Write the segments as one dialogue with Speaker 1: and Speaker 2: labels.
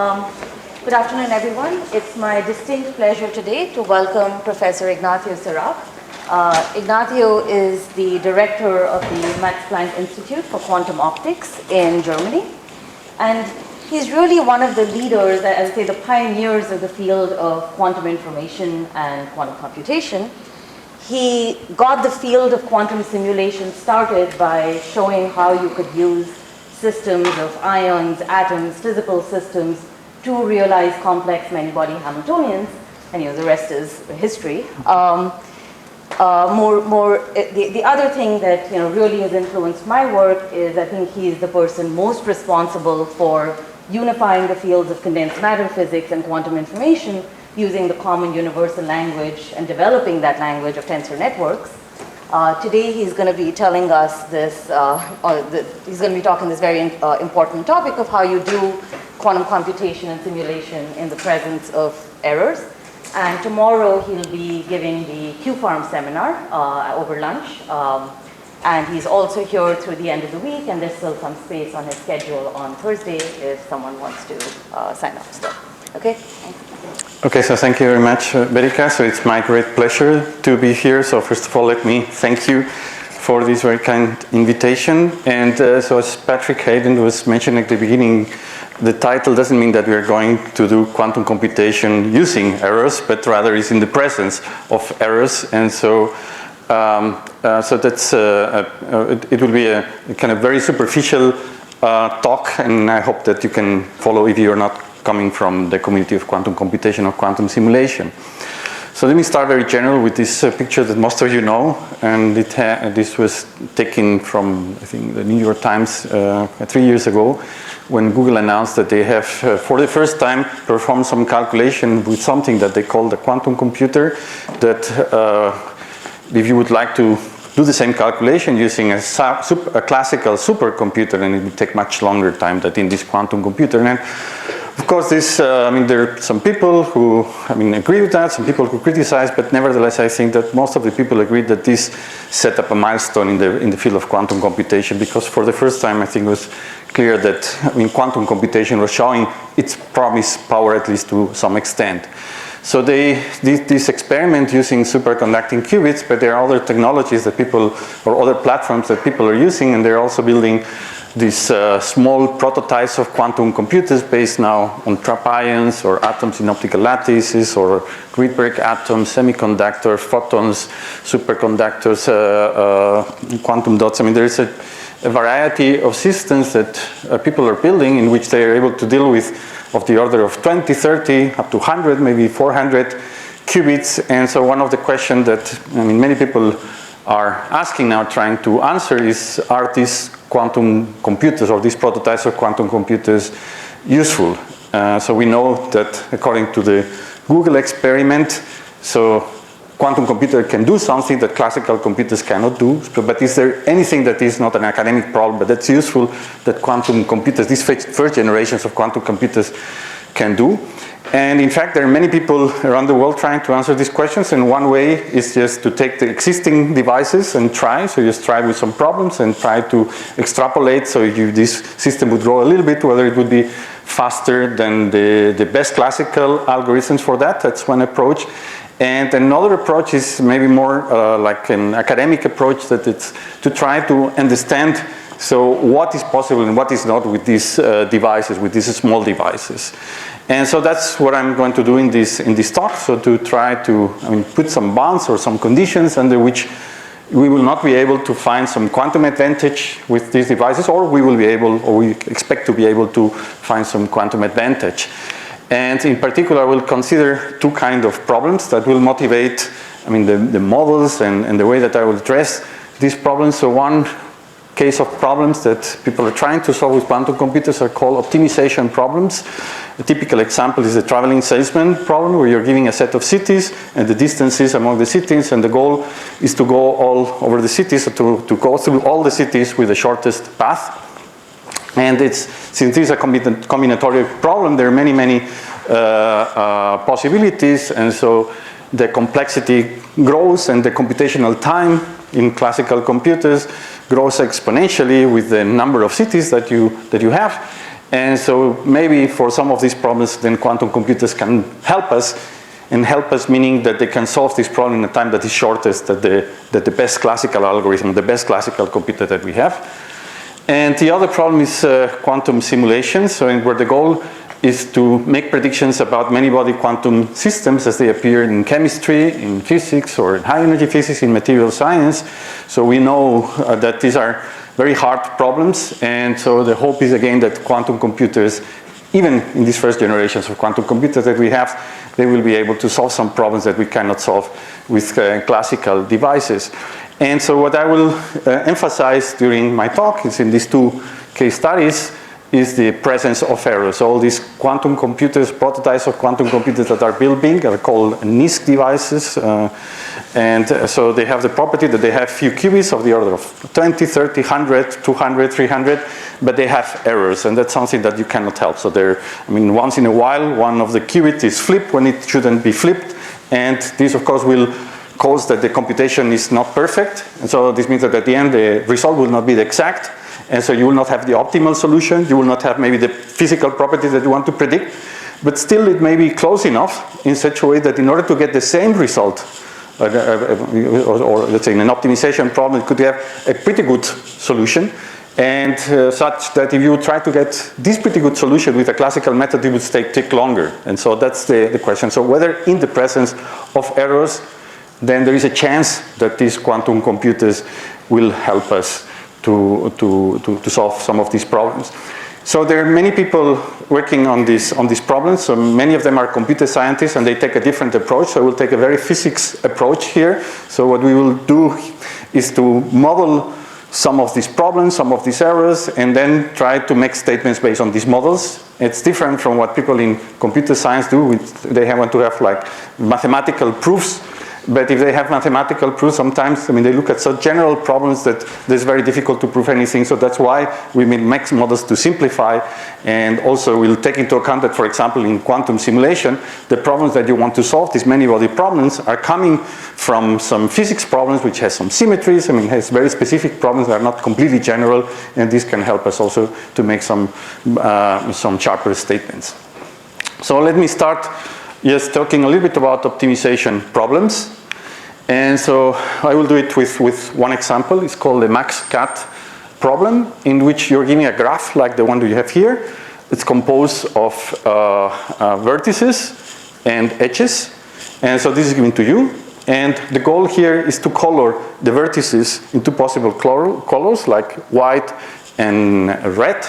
Speaker 1: Good afternoon, everyone. It's my distinct pleasure today to welcome Professor Ignacio Cirac. Ignacio is the director of the Max Planck Institute for Quantum Optics in Germany. And he's really one of the leaders, I would say the pioneers of the field of quantum information and quantum computation. He got the field of quantum simulation started by showing how you could use systems of ions, atoms, physical systems to realize complex many-body Hamiltonians, and the rest is history. The other thing that really has influenced my work is I think he's the person most responsible for unifying the fields of condensed matter physics and quantum information using the common universal language and developing that language of tensor networks. Today he's going to be telling us this, he's going to be talking this very important topic of how you do quantum computation and simulation in the presence of errors. And tomorrow he'll be giving the Q-Farm seminar over lunch. And he's also here through the end of the week, and there's still some space on his schedule on Thursday if someone wants to sign up still. Okay?
Speaker 2: Okay, so thank you very much, Berika. So it's my great pleasure to be here. So first of all, let me thank you for this very kind invitation. And so as Patrick Hayden was mentioning at the beginning, the title doesn't mean that we're going to do quantum computation using errors, but rather is in the presence of errors. And so so that's it will be a kind of very superficial talk, and I hope that you can follow if you're not coming from the community of quantum computation or quantum simulation. So let me start very general with this picture that most of you know, and this was taken from, I think, the New York Times 3 years ago, when Google announced that they have, for the first time, performed some calculation with something that they call the quantum computer, that if you would like to do the same calculation using a classical supercomputer, then it would take much longer time than in this quantum computer. And of course, this, there are some people who, agree with that, some people who criticize, but nevertheless, I think that most of the people agree that this set up a milestone in the field of quantum computation, because for the first time, I think it was clear that, quantum computation was showing its promised power, at least to some extent. So they did this experiment using superconducting qubits, but there are other technologies that people, or other platforms that people are using, and they're also building these small prototypes of quantum computers based now on trap ions or atoms in optical lattices or Rydberg atoms, semiconductors, photons, superconductors, quantum dots. There is a variety of systems that people are building in which they are able to deal with of the order of 20, 30, up to 100, maybe 400 qubits. And so one of the questions that many people are asking now, trying to answer, is, are these quantum computers or these prototypes of quantum computers useful? So we know that according to the Google experiment, so quantum computer can do something that classical computers cannot do. But is there anything that is not an academic problem, but that's useful, that quantum computers, these first generations of quantum computers, can do? And in fact, there are many people around the world trying to answer these questions, and one way is just to take the existing devices and try. So you just try with some problems and try to extrapolate, so this system would grow a little bit, whether it would be faster than the best classical algorithms for that. That's one approach. And another approach is maybe more like an academic approach, that it's to try to understand what is possible and what is not with these devices, with these small devices. And so that's what I'm going to do in this talk. So to try to put some bounds or some conditions under which we will not be able to find some quantum advantage with these devices, or we will be able, or we expect to be able to find some quantum advantage. And in particular, I will consider two kinds of problems that will motivate the models and the way that I will address these problems. So one case of problems that people are trying to solve with quantum computers are called optimization problems. A typical example is the traveling salesman problem, where you're giving a set of cities and the distances among the cities, and the goal is to go all over the cities, so to go through all the cities with the shortest path. And since this is a combinatorial problem, there are many possibilities, and so the complexity grows, and the computational time in classical computers grows exponentially with the number of cities that you have. And so maybe for some of these problems, then quantum computers can help us, and help us meaning that they can solve this problem in a time that is shortest than the best classical algorithm, the best classical computer that we have. And the other problem is quantum simulations, so where the goal is to make predictions about many-body quantum systems as they appear in chemistry, in physics, or in high-energy physics, in material science. So we know that these are very hard problems, and so the hope is again that quantum computers, even in these first generations of quantum computers that we have, they will be able to solve some problems that we cannot solve with classical devices. And so what I will emphasize during my talk is in these two case studies is the presence of errors. All these quantum computers, prototypes of quantum computers that are building are called NISQ devices. And so they have the property that they have few qubits of the order of 20, 30, 100, 200, 300, but they have errors, and that's something that you cannot help. So once in a while, one of the qubits is flipped when it shouldn't be flipped, and this, of course, will cause that the computation is not perfect. And so this means that at the end, the result will not be the exact, and so you will not have the optimal solution. You will not have maybe the physical properties that you want to predict, but still it may be close enough in such a way that in order to get the same result, or let's say in an optimization problem, it could have a pretty good solution, and such that if you try to get this pretty good solution with a classical method, it would take longer. And so that's the question. So whether in the presence of errors, then there is a chance that these quantum computers will help us to solve some of these problems. So there are many people working on these problems. So many of them are computer scientists, and they take a different approach. So we'll take a very physics approach here. So what we will do is to model some of these problems, some of these errors, and then try to make statements based on these models. It's different from what people in computer science do. They want to have like mathematical proofs. But if they have mathematical proofs, sometimes, they look at such general problems that it's very difficult to prove anything. So that's why we make models to simplify. And also we'll take into account that, for example, in quantum simulation, the problems that you want to solve, these many-body problems, are coming from some physics problems, which has some symmetries. Has very specific problems that are not completely general. And this can help us also to make some sharper statements. So let me start just talking a little bit about optimization problems. And so I will do it with one example. It's called the max-cut problem, in which you're giving a graph like the one that you have here. It's composed of vertices and edges. And so this is given to you. And the goal here is to color the vertices in two possible colors, like white and red.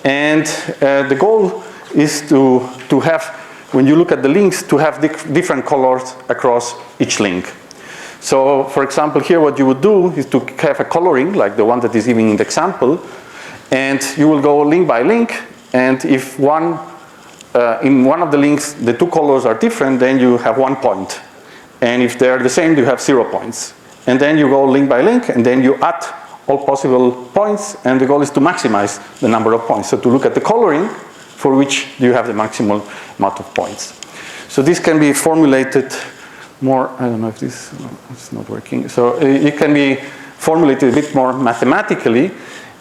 Speaker 2: And the goal is to have, when you look at the links, to have different colors across each link. So, for example, here what you would do is to have a coloring, like the one that is given in the example, and you will go link by link, and if in one of the links the two colors are different, then you have 1 point. And if they are the same, you have 0 points. And then you go link by link, and then you add all possible points, and the goal is to maximize the number of points. So to look at the coloring for which you have the maximal amount of points. So this can be formulated more, I don't know if this is not working. So it can be formulated a bit more mathematically,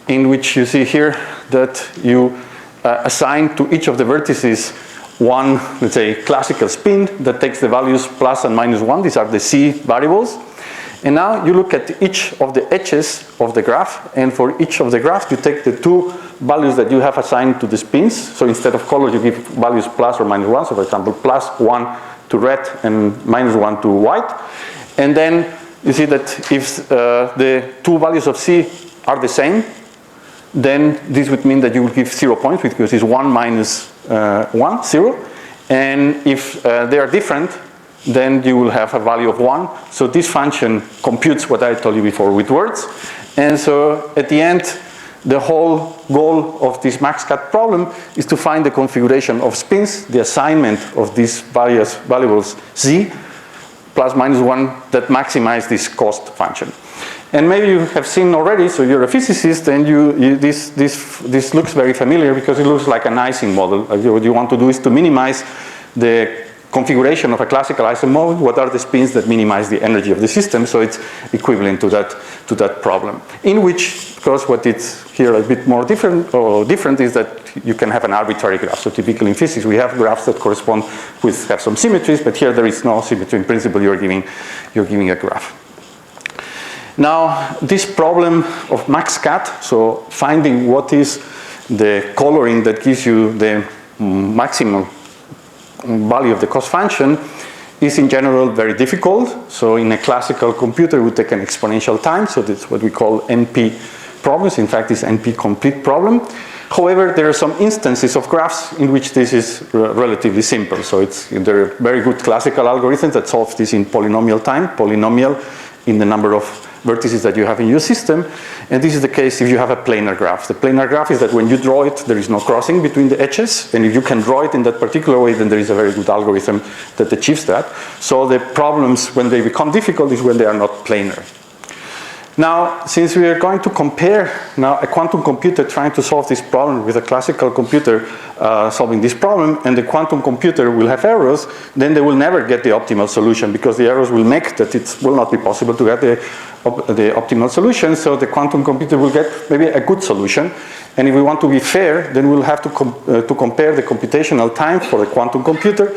Speaker 2: in which you see here that you assign to each of the vertices one, let's say, classical spin that takes the values plus and minus 1. These are the C variables. And now you look at each of the edges of the graph, and for each of the graphs you take the two values that you have assigned to the spins. So instead of colors you give values plus or minus 1. So for example, plus 1 to red and minus 1 to white. And then you see that if the two values of C are the same, then this would mean that you will give 0 points, because it's 1 minus 1, 0. And if they are different, then you will have a value of 1. So this function computes what I told you before with words. And so at the end, the whole goal of this max-cut problem is to find the configuration of spins, the assignment of these various variables Z plus minus 1 that maximize this cost function. And maybe you have seen already, so you're a physicist, and this looks very familiar because it looks like an Ising model. What you want to do is to minimize the configuration of a classical Ising model. What are the spins that minimize the energy of the system? So it's equivalent to that problem. In which, of course, what it's here a bit more different is that you can have an arbitrary graph. So typically in physics we have graphs that correspond with, have some symmetries, but here there is no symmetry. In principle you're giving a graph. Now this problem of max cut, so finding what is the coloring that gives you the maximum value of the cost function, is in general very difficult. So in a classical computer it would take an exponential time, so that's what we call NP problems. In fact, it's NP complete problem. However, there are some instances of graphs in which this is relatively simple. So there are very good classical algorithms that solve this in polynomial time, polynomial in the number of vertices that you have in your system. And this is the case if you have a planar graph. The planar graph is that when you draw it, there is no crossing between the edges. And if you can draw it in that particular way, then there is a very good algorithm that achieves that. So the problems when they become difficult is when they are not planar. Now, since we are going to compare now a quantum computer trying to solve this problem with a classical computer solving this problem, and the quantum computer will have errors, then they will never get the optimal solution, because the errors will make that it will not be possible to get the optimal solution. So the quantum computer will get maybe a good solution. And if we want to be fair, then we'll have to compare the computational time for the quantum computer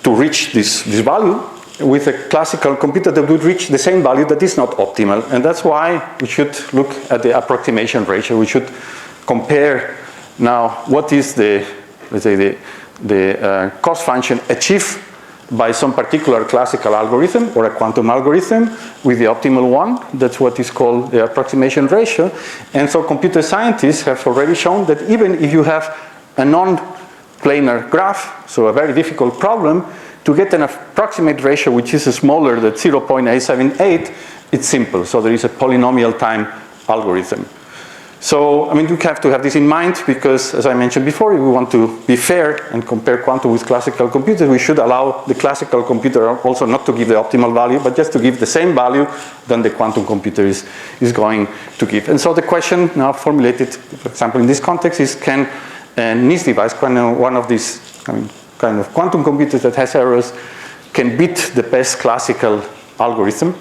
Speaker 2: to reach this value with a classical computer that would reach the same value that is not optimal. And that's why we should look at the approximation ratio. We should compare now what is the, let's say, the cost function achieved by some particular classical algorithm or a quantum algorithm with the optimal one. That's what is called the approximation ratio. And so computer scientists have already shown that even if you have a non-planar graph, so a very difficult problem, to get an approximate ratio which is smaller than 0.878, it's simple. So there is a polynomial time algorithm. So, I mean, you have to have this in mind, because, as I mentioned before, if we want to be fair and compare quantum with classical computers, we should allow the classical computer also not to give the optimal value, but just to give the same value than the quantum computer is going to give. And so the question now formulated, for example, in this context is, can a NIST device, one of these kind of quantum computers that has errors, can beat the best classical algorithm?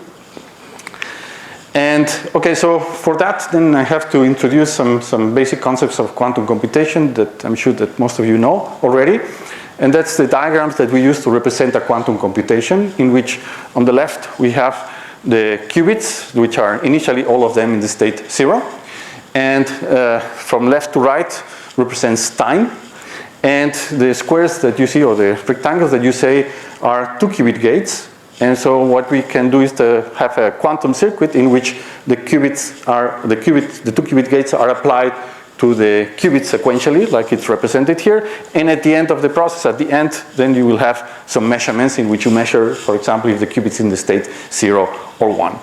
Speaker 2: And okay, so for that, then I have to introduce some basic concepts of quantum computation that I'm sure that most of you know already. And that's the diagrams that we use to represent a quantum computation, in which on the left we have the qubits, which are initially all of them in the state 0. And from left to right represents time. And the squares that you see, or the rectangles that you say, are 2 qubit gates. And so what we can do is to have a quantum circuit in which the qubits are, the 2 qubit gates are applied to the qubits sequentially, like it's represented here. And at the end of the process, at the end, then you will have some measurements in which you measure, for example, if the qubit's in the state 0 or 1.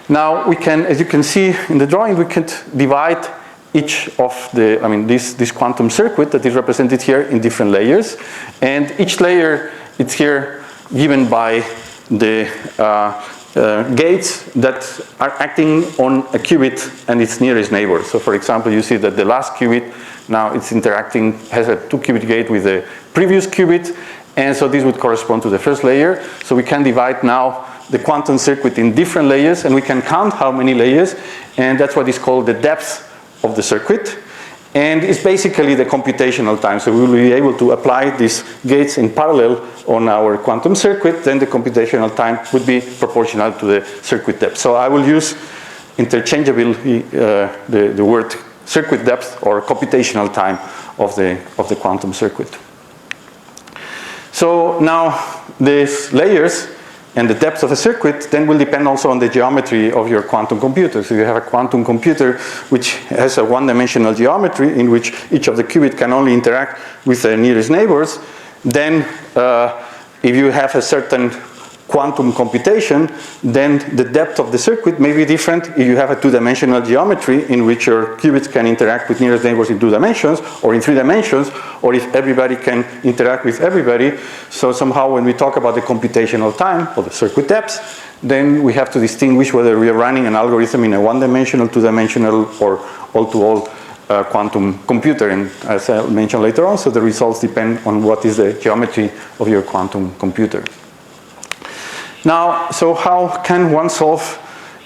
Speaker 2: Now we can, as you can see in the drawing, we can divide each of the, this quantum circuit that is represented here in different layers. And each layer is here given by the gates that are acting on a qubit and its nearest neighbor. So for example, you see that the last qubit, now it's interacting, has a 2 qubit gate with the previous qubit, and so this would correspond to the first layer. So we can divide now the quantum circuit in different layers, and we can count how many layers, and that's what is called the depth of the circuit. And it's basically the computational time. So we will be able to apply these gates in parallel on our quantum circuit, then the computational time would be proportional to the circuit depth. So I will use interchangeably the word circuit depth or computational time of the quantum circuit. So now these layers and the depth of a circuit then will depend also on the geometry of your quantum computer. So you have a quantum computer which has a one-dimensional geometry in which each of the qubits can only interact with the nearest neighbors. Then if you have a certain quantum computation, then the depth of the circuit may be different if you have a two-dimensional geometry in which your qubits can interact with nearest neighbors in 2 dimensions or in 3 dimensions, or if everybody can interact with everybody. So somehow when we talk about the computational time or the circuit depth, then we have to distinguish whether we are running an algorithm in a one-dimensional, two-dimensional, or all-to-all quantum computer. And as I'll mention later on, so the results depend on what is the geometry of your quantum computer. Now, so how can one solve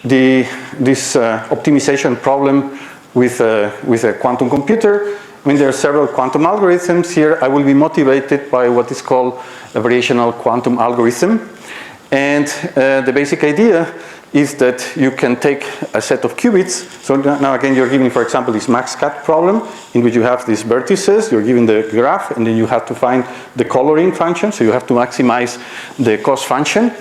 Speaker 2: this optimization problem with a quantum computer. I mean, there are several quantum algorithms here. I will be motivated by what is called a variational quantum algorithm. And the basic idea is that you can take a set of qubits. So now again, you're given, for example, this max-cut problem in which you have these vertices, you're given the graph, and then you have to find the coloring function. So you have to maximize the cost function.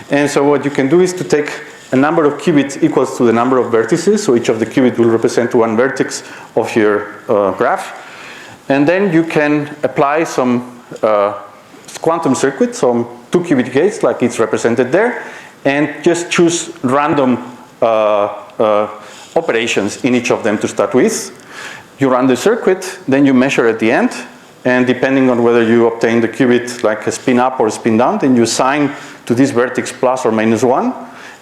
Speaker 2: And so what you can do is to take a number of qubits equals to the number of vertices. So each of the qubits will represent one vertex of your graph. And then you can apply some quantum circuit, some 2-qubit gates like it's represented there, and just choose random operations in each of them to start with. You run the circuit, then you measure at the end, and depending on whether you obtain the qubit like a spin up or a spin down, then you assign to this vertex plus or minus 1.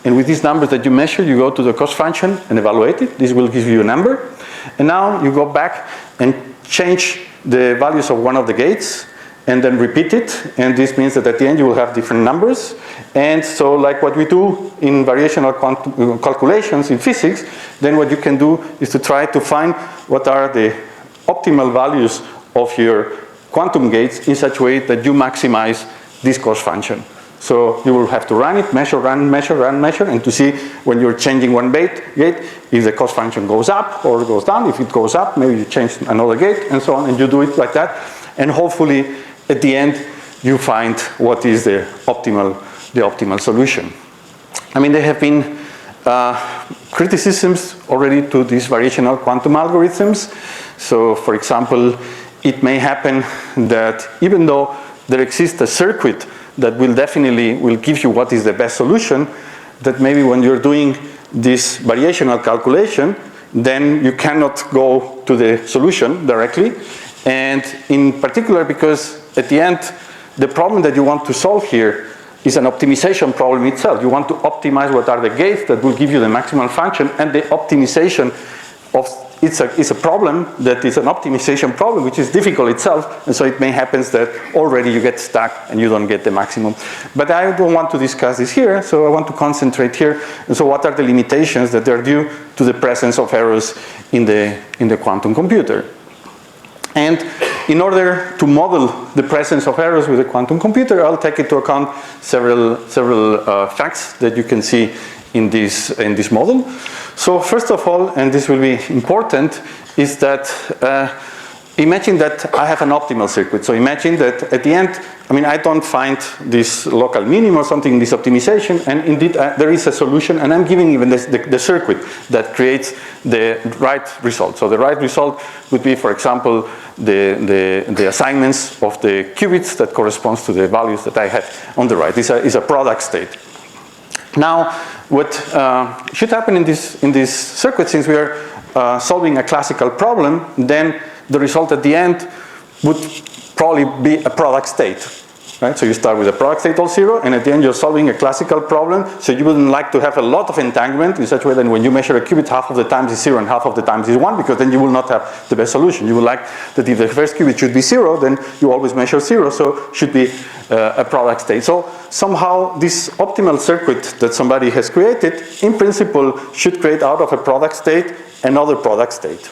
Speaker 2: And with these numbers that you measure, you go to the cost function and evaluate it. This will give you a number. And now you go back and change the values of one of the gates and then repeat it. And this means that at the end you will have different numbers. And so like what we do in variational quantum calculations in physics, then what you can do is to try to find what are the optimal values of your quantum gates in such a way that you maximize this cost function. So you will have to run it, measure, run, measure, run, measure, and to see when you're changing one gate, if the cost function goes up or goes down. If it goes up, maybe you change another gate, and so on, and you do it like that. And hopefully, at the end, you find what is the optimal solution. I mean, there have been criticisms already to these variational quantum algorithms. So, for example, it may happen that even though there exists a circuit that will definitely give you what is the best solution, that maybe when you're doing this variational calculation, then you cannot go to the solution directly. And in particular, because at the end, the problem that you want to solve here is an optimization problem itself. You want to optimize what are the gates that will give you the maximum function, and the optimization of it's a problem that is an optimization problem, which is difficult itself, and so it may happen that already you get stuck and you don't get the maximum. But I don't want to discuss this here, so I want to concentrate here. And so what are the limitations that are due to the presence of errors in the quantum computer? And in order to model the presence of errors with a quantum computer, I'll take into account several facts that you can see in this model. So first of all, and this will be important, is that imagine that I have an optimal circuit. So imagine that at the end, I mean, I don't find this local minimum or something in this optimization, and indeed there is a solution, and I'm giving even the circuit that creates the right result. So the right result would be, for example, the assignments of the qubits that corresponds to the values that I have on the right. This is a product state. Now, what should happen in this circuit, since we are solving a classical problem, then the result at the end would probably be a product state. Right? So you start with a product state all 0, and at the end you're solving a classical problem, so you wouldn't like to have a lot of entanglement in such a way that when you measure a qubit, half of the times is 0 and half of the times is 1, because then you will not have the best solution. You would like that if the first qubit should be 0, then you always measure 0, so should be a product state. So somehow this optimal circuit that somebody has created, in principle, should create out of a product state another product state.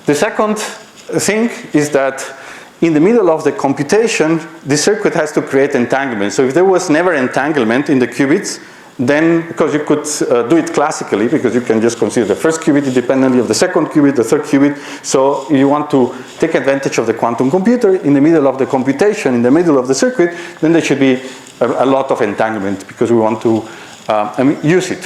Speaker 2: The second thing is that in the middle of the computation, the circuit has to create entanglement. So if there was never entanglement in the qubits, then, because you could do it classically, because you can just consider the first qubit independently of the second qubit, the third qubit. So you want to take advantage of the quantum computer in the middle of the computation, in the middle of the circuit, then there should be a lot of entanglement, because we want to use it.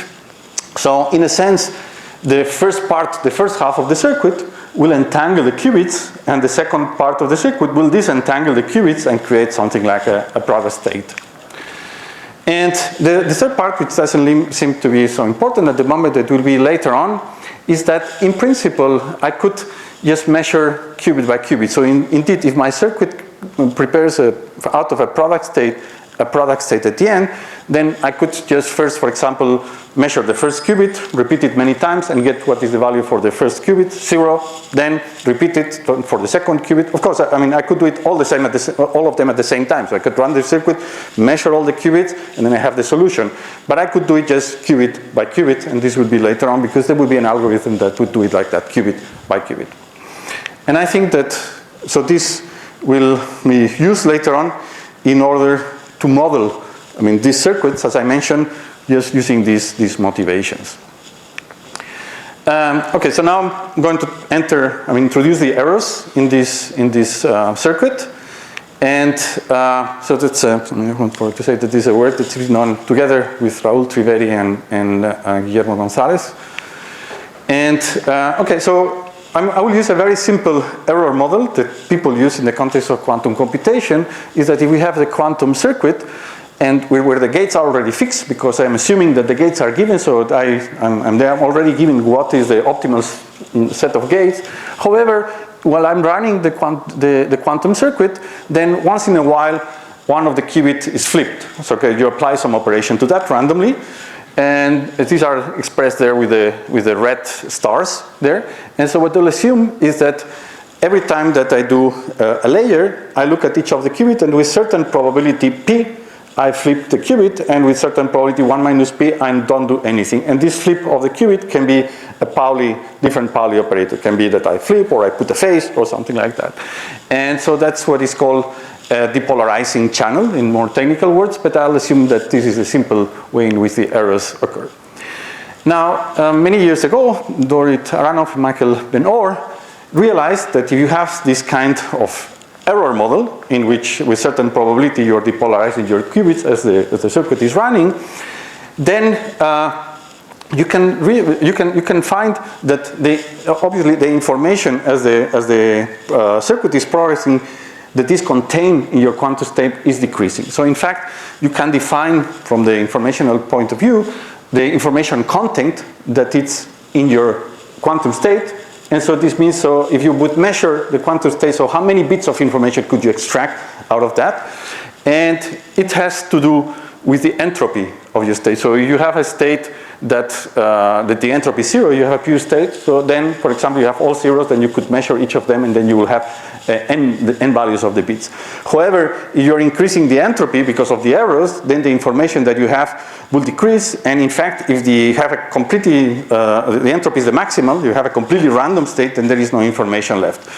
Speaker 2: So in a sense, the first half of the circuit will entangle the qubits, and the second part of the circuit will disentangle the qubits and create something like a product state. And the third part, which doesn't seem to be so important at the moment, that will be later on, is that in principle I could just measure qubit by qubit. So indeed, if my circuit prepares out of a product state a product state at the end, then I could just first, for example, measure the first qubit, repeat it many times, and get what is the value for the first qubit, 0, then repeat it for the second qubit. Of course, I mean, I could do it all of them at the same time. So I could run the circuit, measure all the qubits, and then I have the solution. But I could do it just qubit by qubit, and this would be later on, because there would be an algorithm that would do it like that, qubit by qubit. And I think that, so this will be used later on in order to model, I mean, these circuits, as I mentioned, just using these motivations. Okay, so now I'm going to introduce the errors in this circuit. And so that's, I want to say that this is a work that's been done together with Raúl Triveri and Guillermo González. And okay, so I will use a very simple error model that people use in the context of quantum computation, is that if we have the quantum circuit, and where the gates are already fixed, because I'm assuming that the gates are given, so I'm already given what is the optimal set of gates. However, while I'm running the quantum circuit, then once in a while, one of the qubits is flipped. So okay, you apply some operation to that randomly, and these are expressed there with the red stars there. And so what they'll assume is that every time that I do a layer, I look at each of the qubits, and with certain probability p, I flip the qubit, and with certain probability 1 minus p, I don't do anything. And this flip of the qubit can be a different Pauli operator. It can be that I flip, or I put a phase, or something like that. And so that's what is called a depolarizing channel in more technical words, but I'll assume that this is a simple way in which the errors occur. Now, many years ago, Dorit Aranov and Michael Ben-Or realized that if you have this kind of error model in which with certain probability you're depolarizing your qubits as the circuit is running, then you can find that obviously the information as the circuit is progressing that is contained in your quantum state is decreasing. So in fact, you can define from the informational point of view the information content that it's in your quantum state. And so this means, so if you would measure the quantum state, so how many bits of information could you extract out of that? And it has to do with the entropy of your state. So if you have a state that the entropy is 0, you have a pure state. So then, for example, you have all zeros, then you could measure each of them, and then you will have the n values of the bits. However, if you're increasing the entropy because of the errors, then the information that you have will decrease. And in fact, if you have a completely, the entropy is the maximal, you have a completely random state, then there is no information left.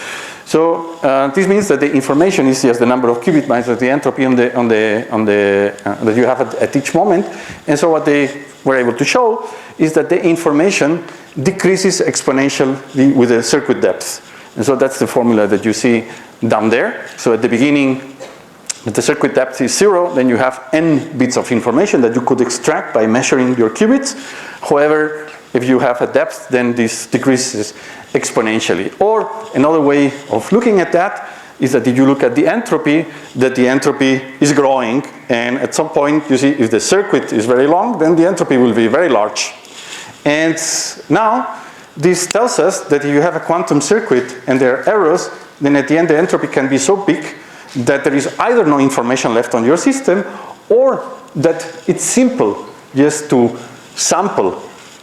Speaker 2: So this means that the information is just the number of qubit minus the entropy that you have at each moment. And so what they were able to show is that the information decreases exponentially with the circuit depth. And so that's the formula that you see down there. So at the beginning, if the circuit depth is 0, then you have n bits of information that you could extract by measuring your qubits. However, if you have a depth, then this decreases exponentially. Or another way of looking at that is that if you look at the entropy, that the entropy is growing, and at some point, you see, if the circuit is very long, then the entropy will be very large. And now, this tells us that if you have a quantum circuit and there are errors, then at the end the entropy can be so big that there is either no information left on your system, or that it's simple just to sample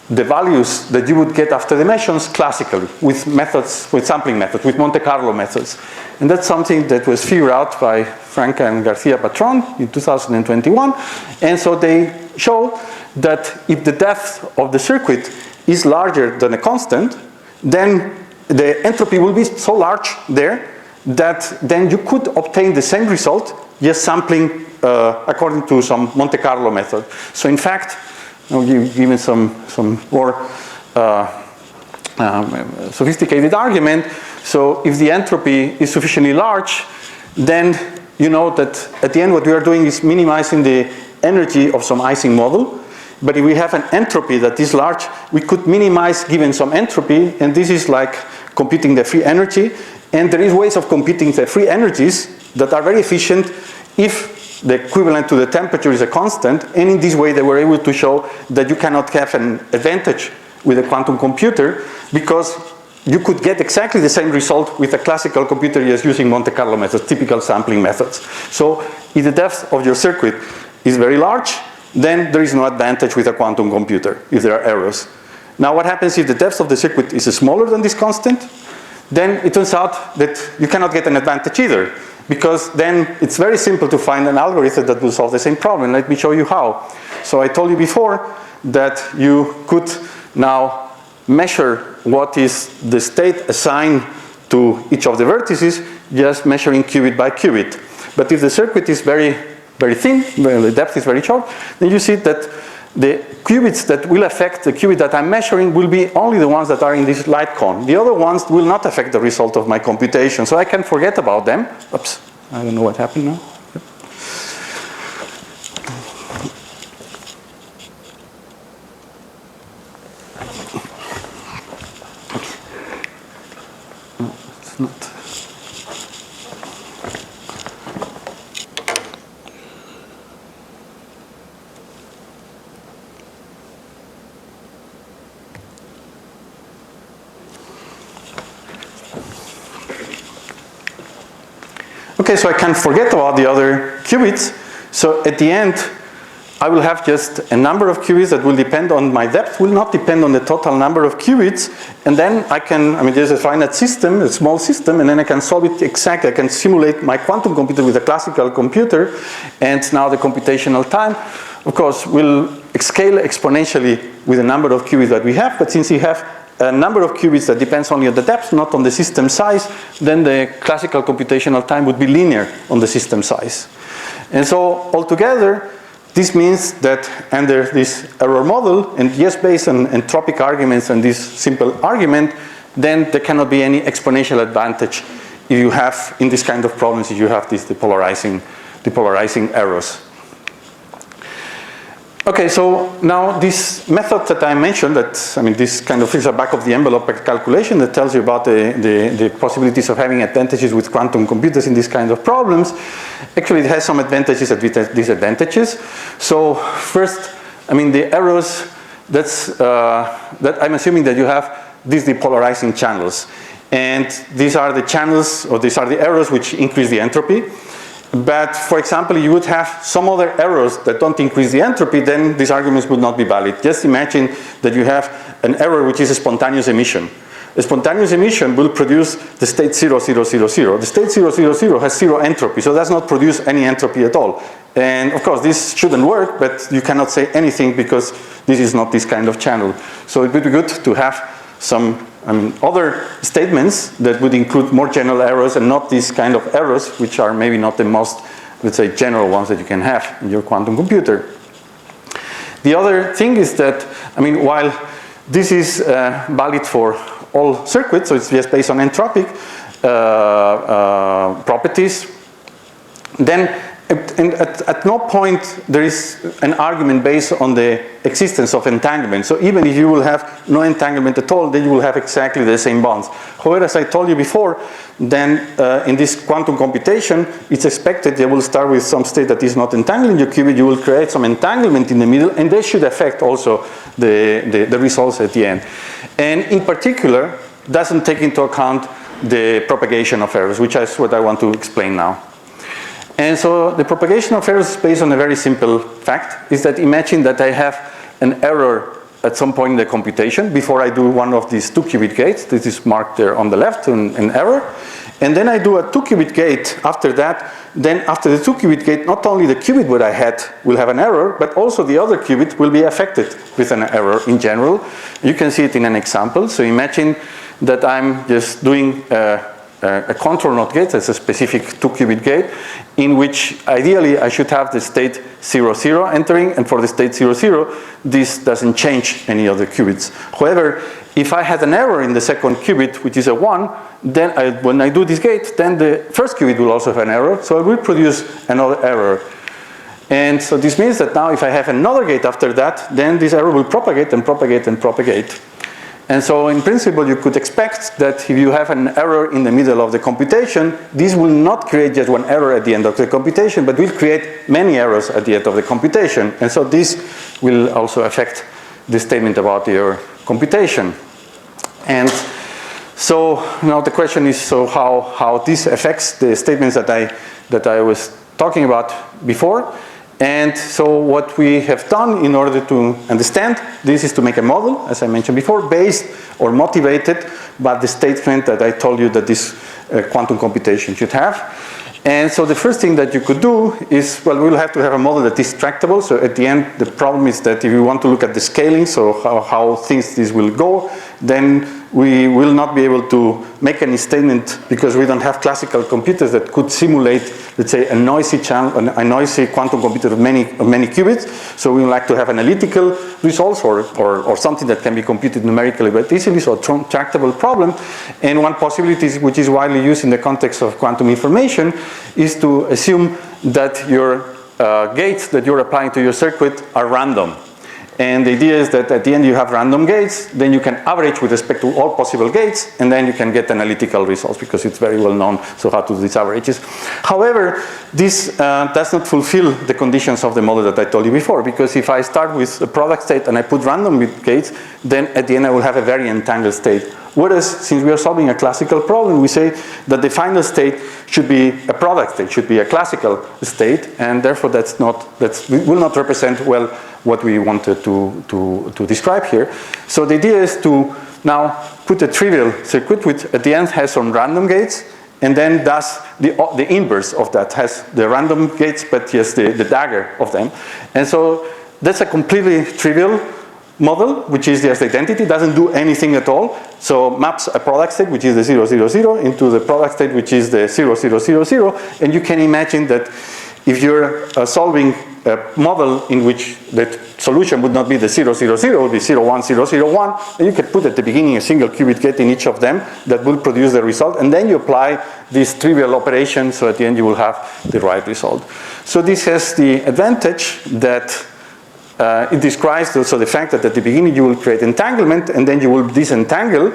Speaker 2: the values that you would get after the measurements classically with methods, with sampling methods, with Monte Carlo methods. And that's something that was figured out by Franca and Garcia Patron in 2021. And so they show that if the depth of the circuit is larger than a constant, then the entropy will be so large there that then you could obtain the same result just sampling according to some Monte Carlo method. So in fact, I'll give even some more sophisticated argument. So if the entropy is sufficiently large, then you know that at the end what we are doing is minimizing the energy of some Ising model. But if we have an entropy that is large, we could minimize given some entropy, and this is like computing the free energy. And there is ways of computing the free energies that are very efficient if the equivalent to the temperature is a constant, and in this way they were able to show that you cannot have an advantage with a quantum computer, because you could get exactly the same result with a classical computer just using Monte Carlo methods, typical sampling methods. So if the depth of your circuit is very large, then there is no advantage with a quantum computer if there are errors. Now what happens if the depth of the circuit is smaller than this constant? Then it turns out that you cannot get an advantage either, because then it's very simple to find an algorithm that will solve the same problem. Let me show you how. So I told you before that you could now measure what is the state assigned to each of the vertices, just measuring qubit by qubit. But if the circuit is very thin, the depth is very short, then you see that the qubits that will affect the qubit that I'm measuring will be only the ones that are in this light cone. The other ones will not affect the result of my computation, so I can forget about them. Oops, I don't know what happened now. No, it's not. Okay, so I can forget about the other qubits. So at the end, I will have just a number of qubits that will depend on my depth, will not depend on the total number of qubits. And then there's a finite system, a small system, and then I can solve it exactly. I can simulate my quantum computer with a classical computer. And now the computational time, of course, will scale exponentially with the number of qubits that we have. But since we have a number of qubits that depends only on the depth, not on the system size, then the classical computational time would be linear on the system size. And so altogether, this means that under this error model, and yes, based on entropic arguments and this simple argument, then there cannot be any exponential advantage if you have, in this kind of problems, if you have these depolarizing errors. Okay, so now this method that I mentioned, this kind of is a back of the envelope calculation that tells you about the possibilities of having advantages with quantum computers in these kind of problems. Actually, it has some advantages and disadvantages. So first, the errors, that I'm assuming that you have these depolarizing channels. And these are the channels, or these are the errors which increase the entropy. But for example, you would have some other errors that don't increase the entropy, then these arguments would not be valid. Just imagine that you have an error which is a spontaneous emission. A spontaneous emission will produce the state 0, 0, 0, 0. The state 0, 0, 0 has zero entropy, so it does not produce any entropy at all. And of course, this shouldn't work, but you cannot say anything because this is not this kind of channel. So it would be good to have some other statements that would include more general errors and not these kind of errors, which are maybe not the most, let's say, general ones that you can have in your quantum computer. The other thing is that, while this is valid for all circuits, so it's just based on entropic properties, then at no point there is an argument based on the existence of entanglement. So even if you will have no entanglement at all, then you will have exactly the same bonds. However, as I told you before, then in this quantum computation, it's expected you will start with some state that is not entangling your qubit. You will create some entanglement in the middle, and they should affect also the results at the end. And in particular, doesn't take into account the propagation of errors, which is what I want to explain now. And so the propagation of errors is based on a very simple fact, is that imagine that I have an error at some point in the computation before I do one of these 2-qubit gates. This is marked there on the left, an error. And then I do a 2-qubit gate after that. Then after the 2-qubit gate, not only the qubit that I had will have an error, but also the other qubit will be affected with an error in general. You can see it in an example. So imagine that I'm just doing a control NOT gate, that's a specific 2-qubit gate, in which ideally I should have the state 0, 0 entering, and for the state 0, 0, this doesn't change any of the qubits. However, if I had an error in the second qubit, which is a 1, then when I do this gate, then the first qubit will also have an error, so it will produce another error. And so this means that now if I have another gate after that, then this error will propagate and propagate and propagate. And so in principle, you could expect that if you have an error in the middle of the computation, this will not create just one error at the end of the computation, but will create many errors at the end of the computation. And so this will also affect the statement about your computation. And So now the question is, so how this affects the statements that I was talking about before. And so what we have done in order to understand this is to make a model, as I mentioned before, based or motivated by the statement that I told you that this quantum computation should have. And so the first thing that you could do is, well, we'll have to have a model that is tractable. So at the end, the problem is that if you want to look at the scaling, so how this will go, then we will not be able to make any statement because we don't have classical computers that could simulate, let's say, a noisy channel, a noisy quantum computer of many qubits. So we would like to have analytical results or something that can be computed numerically but easily, so a tractable problem. And one possibility, which is widely used in the context of quantum information, is to assume that your gates that you're applying to your circuit are random. And the idea is that at the end you have random gates, then you can average with respect to all possible gates, and then you can get analytical results because it's very well known, so how to do these averages. However, this does not fulfill the conditions of the model that I told you before, because if I start with a product state and I put random gates, then at the end I will have a very entangled state. Whereas, since we are solving a classical problem, we say that the final state should be a product state, should be a classical state, and therefore that will not represent well what we wanted to describe here. So the idea is to now put a trivial circuit which at the end has some random gates, and then does the inverse of that, has the random gates but yes, the dagger of them. And so that's a completely trivial model, which is just identity, doesn't do anything at all. So maps a product state, which is the 0, 0, 0, into the product state, which is the 0, 0, 0, 0. And you can imagine that if you're solving a model in which the solution would not be the 0, 0, 0, it would be 0, 1, 0, 0, 1, and you could put at the beginning a single qubit gate in each of them that will produce the result, and then you apply this trivial operation, so at the end you will have the right result. So this has the advantage that it describes also the fact that at the beginning you will create entanglement and then you will disentangle,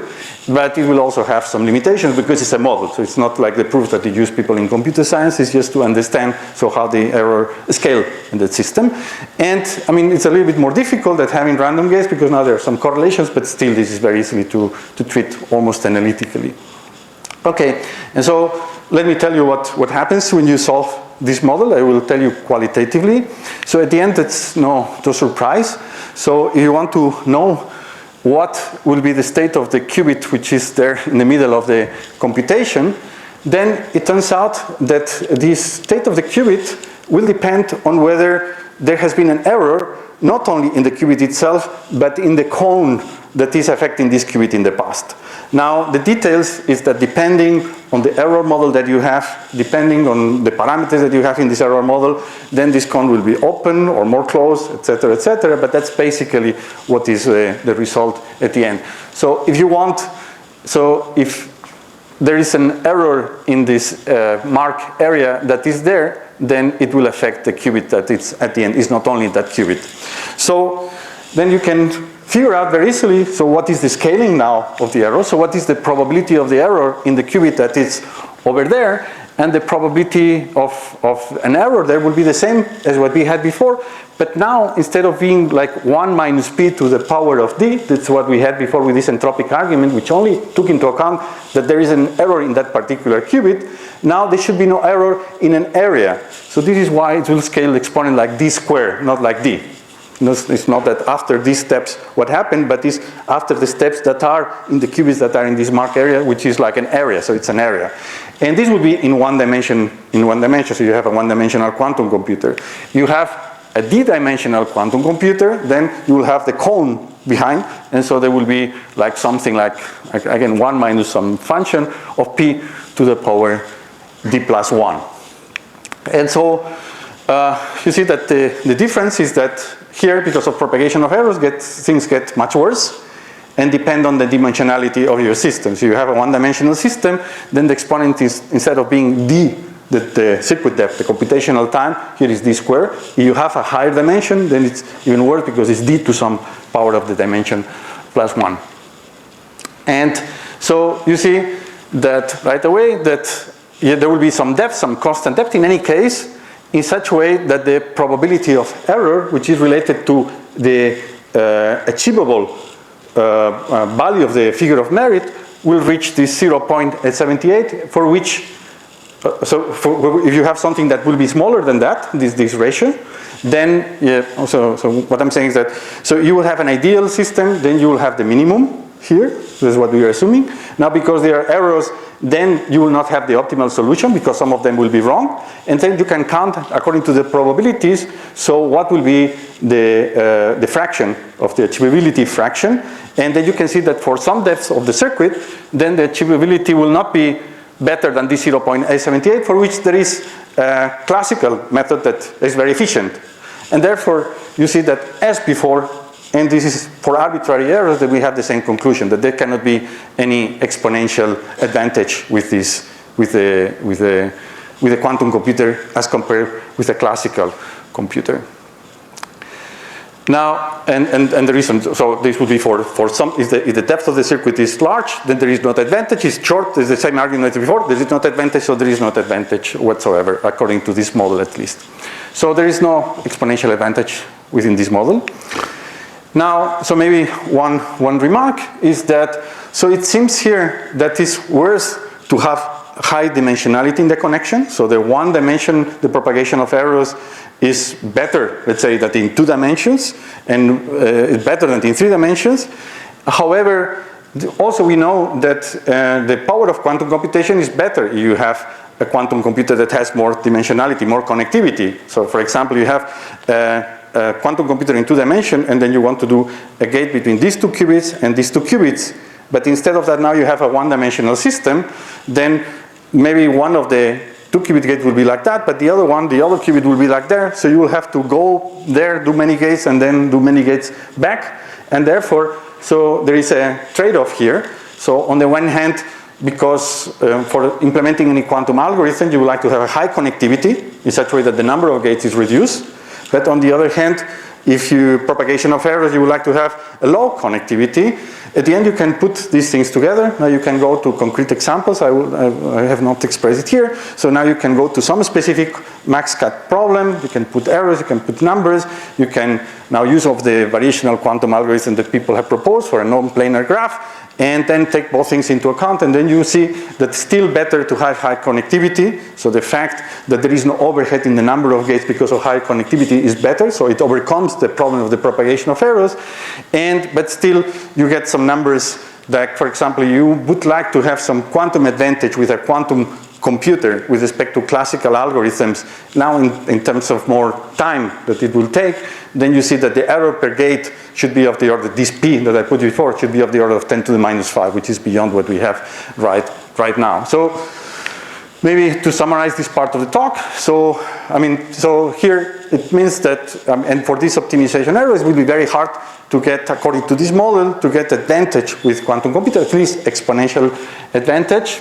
Speaker 2: but it will also have some limitations because it's a model. So it's not like the proof that you use people in computer science, it's just to understand so how the error scale in the system. And I mean, it's a little bit more difficult than having random gates because now there are some correlations, but still this is very easily to treat almost analytically. Okay, and so let me tell you what happens when you solve this model. I will tell you qualitatively. So at the end, it's no surprise. So if you want to know what will be the state of the qubit, which is there in the middle of the computation, then it turns out that the state of the qubit will depend on whether there has been an error, not only in the qubit itself, but in the cone that is affecting this qubit in the past. Now, the details is that depending on the error model that you have, depending on the parameters that you have in this error model, then this cone will be open or more closed, etc., but that's basically what is the result at the end. So if you want, so if there is an error in this mark area that is there, then it will affect the qubit that it's at the end, is not only that qubit. So then you can figure out very easily, so what is the scaling now of the error? So what is the probability of the error in the qubit that is over there? And the probability of an error there will be the same as what we had before. But now, instead of being like 1 minus p to the power of d, that's what we had before with this entropic argument, which only took into account that there is an error in that particular qubit. Now there should be no error in an area. So this is why it will scale the exponent like d squared, not like d. It's not that after these steps what happened, but it's after the steps that are in the qubits that are in this mark area, which is like an area, so it's an area. And this will be in one dimension, so you have a one-dimensional quantum computer. You have a d-dimensional quantum computer, then you will have the cone behind, and so there will be like something like, again, 1 minus some function of p to the power d plus 1. And so you see that the difference is that here, because of propagation of errors, things get much worse and depend on the dimensionality of your system. So you have a one-dimensional system, then the exponent is, instead of being d, the circuit depth, the computational time, here is d squared. If you have a higher dimension, then it's even worse because it's d to some power of the dimension plus 1. And so you see that right away that there will be some depth, some constant depth in any case, in such a way that the probability of error, which is related to the achievable value of the figure of merit, will reach this 0.78, for which, if you have something that will be smaller than that, this ratio, then, so what I'm saying is that, so you will have an ideal system, then you will have the minimum here, this is what we are assuming. Now, because there are errors, then you will not have the optimal solution because some of them will be wrong. And then you can count according to the probabilities. So what will be the fraction of the achievability fraction? And then you can see that for some depths of the circuit, then the achievability will not be better than this 0.878, for which there is a classical method that is very efficient. And therefore, you see that as before, and this is for arbitrary errors, that we have the same conclusion, that there cannot be any exponential advantage with this, with the quantum computer as compared with a classical computer. Now, and the reason, so this would be for some, if the depth of the circuit is large, then there is not advantage. It's short, there's the same argument as before, there is not advantage, so there is not advantage whatsoever, according to this model at least. So there is no exponential advantage within this model. Now, so maybe one remark is that, so it seems here that it's worse to have high dimensionality in the connection. So the one dimension, the propagation of errors is better, let's say, that in 2 dimensions, and it's better than in 3 dimensions. However, also we know that the power of quantum computation is better if you have a quantum computer that has more dimensionality, more connectivity. So for example, you have a quantum computer in 2 dimensions, and then you want to do a gate between these 2 qubits and these 2 qubits. But instead of that, now you have a 1-dimensional system, then maybe one of the 2 qubit gates will be like that, but the other qubit will be like there. So you will have to go there, do many gates, and then do many gates back. And therefore, so there is a trade-off here. So on the one hand, because for implementing any quantum algorithm, you would like to have a high connectivity in such a way that the number of gates is reduced. But on the other hand, if you propagation of errors, you would like to have a low connectivity. At the end, you can put these things together. Now you can go to concrete examples. I have not expressed it here. So now you can go to some specific max cut problem. You can put errors, you can put numbers. You can now use of the variational quantum algorithm that people have proposed for a non-planar graph, and then take both things into account, and then you see that it's still better to have high connectivity. So the fact that there is no overhead in the number of gates because of high connectivity is better, so it overcomes the problem of the propagation of errors. But still, you get some numbers that, for example, you would like to have some quantum advantage with a quantum computer with respect to classical algorithms. Now in terms of more time that it will take, then you see that the error per gate should be of the order, this p that I put before, should be of the order of 10 to the minus 5, which is beyond what we have right now. So maybe to summarize this part of the talk, so here it means that, and for this optimization errors, it will be very hard to get, according to this model, to get advantage with quantum computer, at least exponential advantage.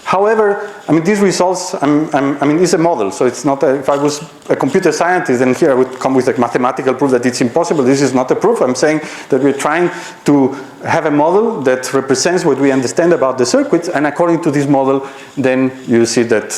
Speaker 2: However, these results, it's a model, so it's not if I was a computer scientist, then here I would come with a mathematical proof that it's impossible. This is not a proof. I'm saying that we're trying to have a model that represents what we understand about the circuits, and according to this model, then you see that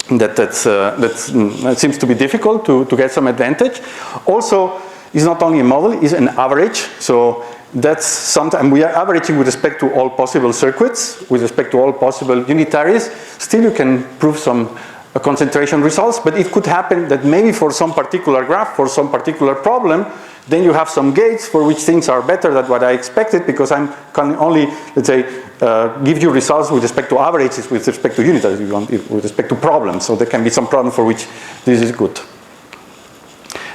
Speaker 2: it seems to be difficult to get some advantage. Also, it's not only a model, it's an average. So that's sometimes we are averaging with respect to all possible circuits, with respect to all possible unitaries. Still, you can prove some concentration results, but it could happen that maybe for some particular graph, for some particular problem, then you have some gates for which things are better than what I expected, because I can only, let's say, give you results with respect to averages, with respect to unitaries, with respect to problems. So there can be some problem for which this is good.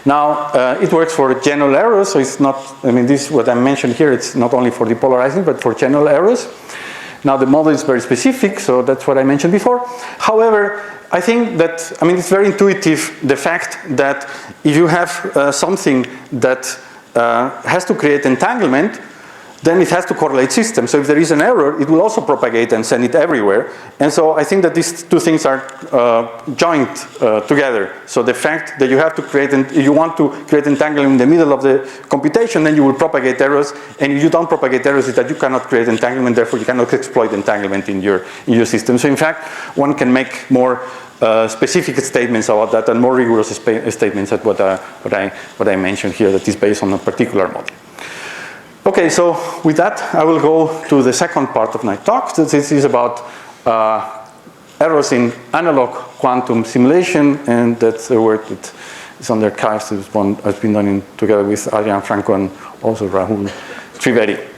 Speaker 2: Now, it works for general errors, so it's not, this, what I mentioned here, it's not only for depolarizing, but for general errors. Now, the model is very specific, so that's what I mentioned before. However, I think that, it's very intuitive, the fact that if you have something that has to create entanglement, then it has to correlate systems. So if there is an error, it will also propagate and send it everywhere. And so I think that these two things are joined together. So the fact that you have to create, if you want to create entanglement in the middle of the computation, then you will propagate errors. And if you don't propagate errors, it's that you cannot create entanglement, therefore you cannot exploit entanglement in your system. So in fact, one can make more specific statements about that and more rigorous statements at what I mentioned here that is based on a particular model. Okay, so with that, I will go to the second part of my talk. This is about errors in analog quantum simulation, and that's the work that is on the archives. This one has been done together with Adrian Franco and also Rahul Trivedi.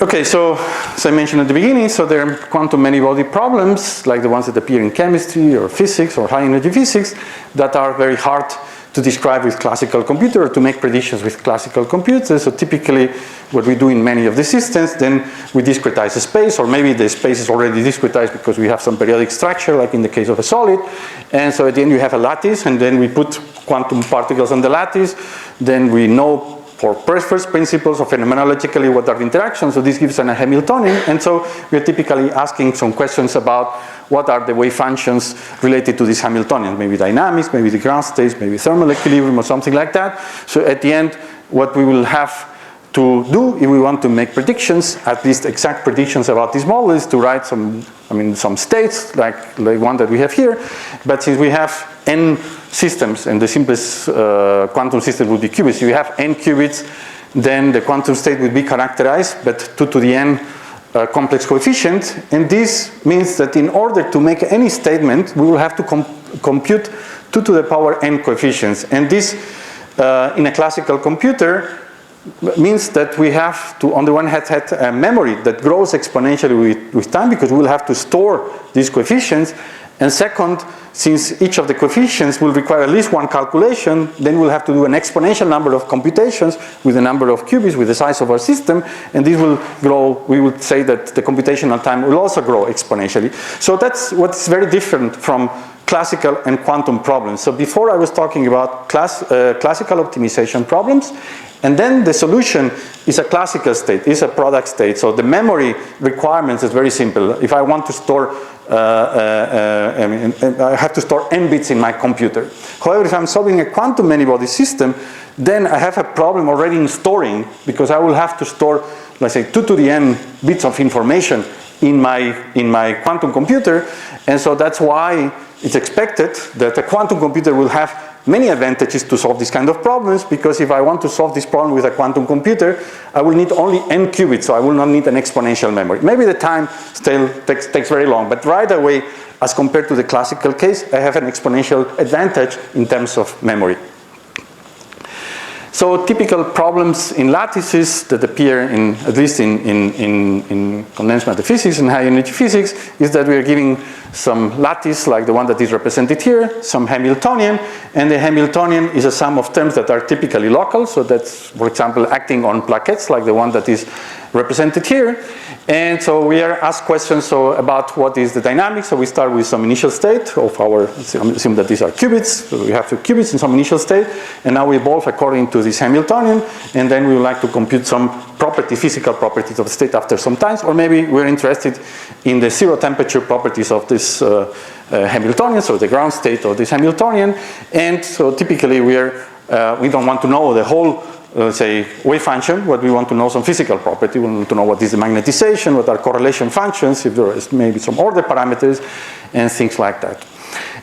Speaker 2: Okay, so as I mentioned at the beginning, so there are quantum many-body problems, like the ones that appear in chemistry or physics or high-energy physics, that are very hard to describe with classical computer or to make predictions with classical computers. So typically what we do in many of the systems, then we discretize a space, or maybe the space is already discretized because we have some periodic structure, like in the case of a solid. And so at the end you have a lattice, and then we put quantum particles on the lattice. Then we know for first principles or phenomenologically what are the interactions. So this gives an Hamiltonian. And so we are typically asking some questions about what are the wave functions related to this Hamiltonian, maybe dynamics, maybe the ground states, maybe thermal equilibrium or something like that. So at the end, what we will have to do if we want to make predictions, at least exact predictions about this model, is to write some states like the one that we have here. But since we have n systems, and the simplest quantum system would be qubits, if you have n qubits, then the quantum state would be characterized, but 2 to the n complex coefficient. And this means that in order to make any statement, we will have to compute 2 to the power n coefficients. And this, in a classical computer, means that we have to, on the one hand, have a memory that grows exponentially with time, because we will have to store these coefficients. And second, since each of the coefficients will require at least one calculation, then we'll have to do an exponential number of computations with the number of qubits, with the size of our system, and this will grow. We would say that the computational time will also grow exponentially. So that's what's very different from classical and quantum problems. So before I was talking about classical optimization problems, and then the solution is a classical state, is a product state. So the memory requirements is very simple. If I want to store, I have to store n bits in my computer. However, if I'm solving a quantum many-body system, then I have a problem already in storing, because I will have to store, let's say, 2 to the n bits of information in my quantum computer. And so that's why it's expected that a quantum computer will have many advantages to solve these kind of problems, because if I want to solve this problem with a quantum computer, I will need only n qubits, so I will not need an exponential memory. Maybe the time still takes very long, but right away, as compared to the classical case, I have an exponential advantage in terms of memory. So typical problems in lattices that appear in, at least in condensed matter physics and high energy physics, is that we are giving some lattice like the one that is represented here, some Hamiltonian, and the Hamiltonian is a sum of terms that are typically local. So that's, for example, acting on plaquettes like the one that is represented here. And so we are asked questions about what is the dynamics. So we start with some initial state of our, assume that these are qubits. So we have 2 qubits in some initial state, and now we evolve according to this Hamiltonian, and then we would like to compute some physical properties of the state after some times, or maybe we're interested in the zero temperature properties of this Hamiltonian, so the ground state of this Hamiltonian. And so typically we don't want to know the whole, let's say, wave function. What we want to know some physical property. We want to know what is the magnetization, what are correlation functions, if there is maybe some order parameters, and things like that.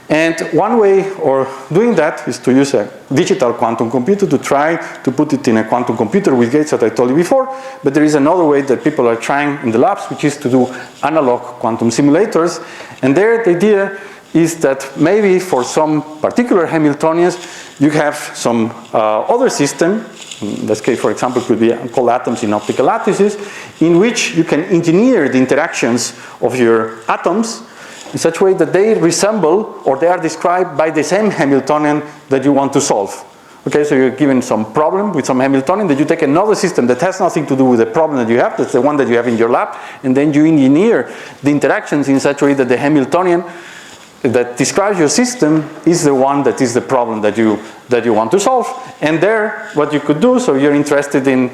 Speaker 2: And one way of doing that is to use a digital quantum computer to try to put it in a quantum computer with gates that I told you before. But there is another way that people are trying in the labs, which is to do analog quantum simulators. And there the idea is that maybe for some particular Hamiltonians, you have some other system. In this case, for example, could be cold atoms in optical lattices, in which you can engineer the interactions of your atoms in such a way that they resemble, or they are described by the same Hamiltonian that you want to solve. Okay, so you're given some problem with some Hamiltonian, that you take another system that has nothing to do with the problem that you have, that's the one that you have in your lab, and then you engineer the interactions in such a way that the Hamiltonian that describes your system is the one that is the problem that you want to solve. And there, what you could do, so you're interested in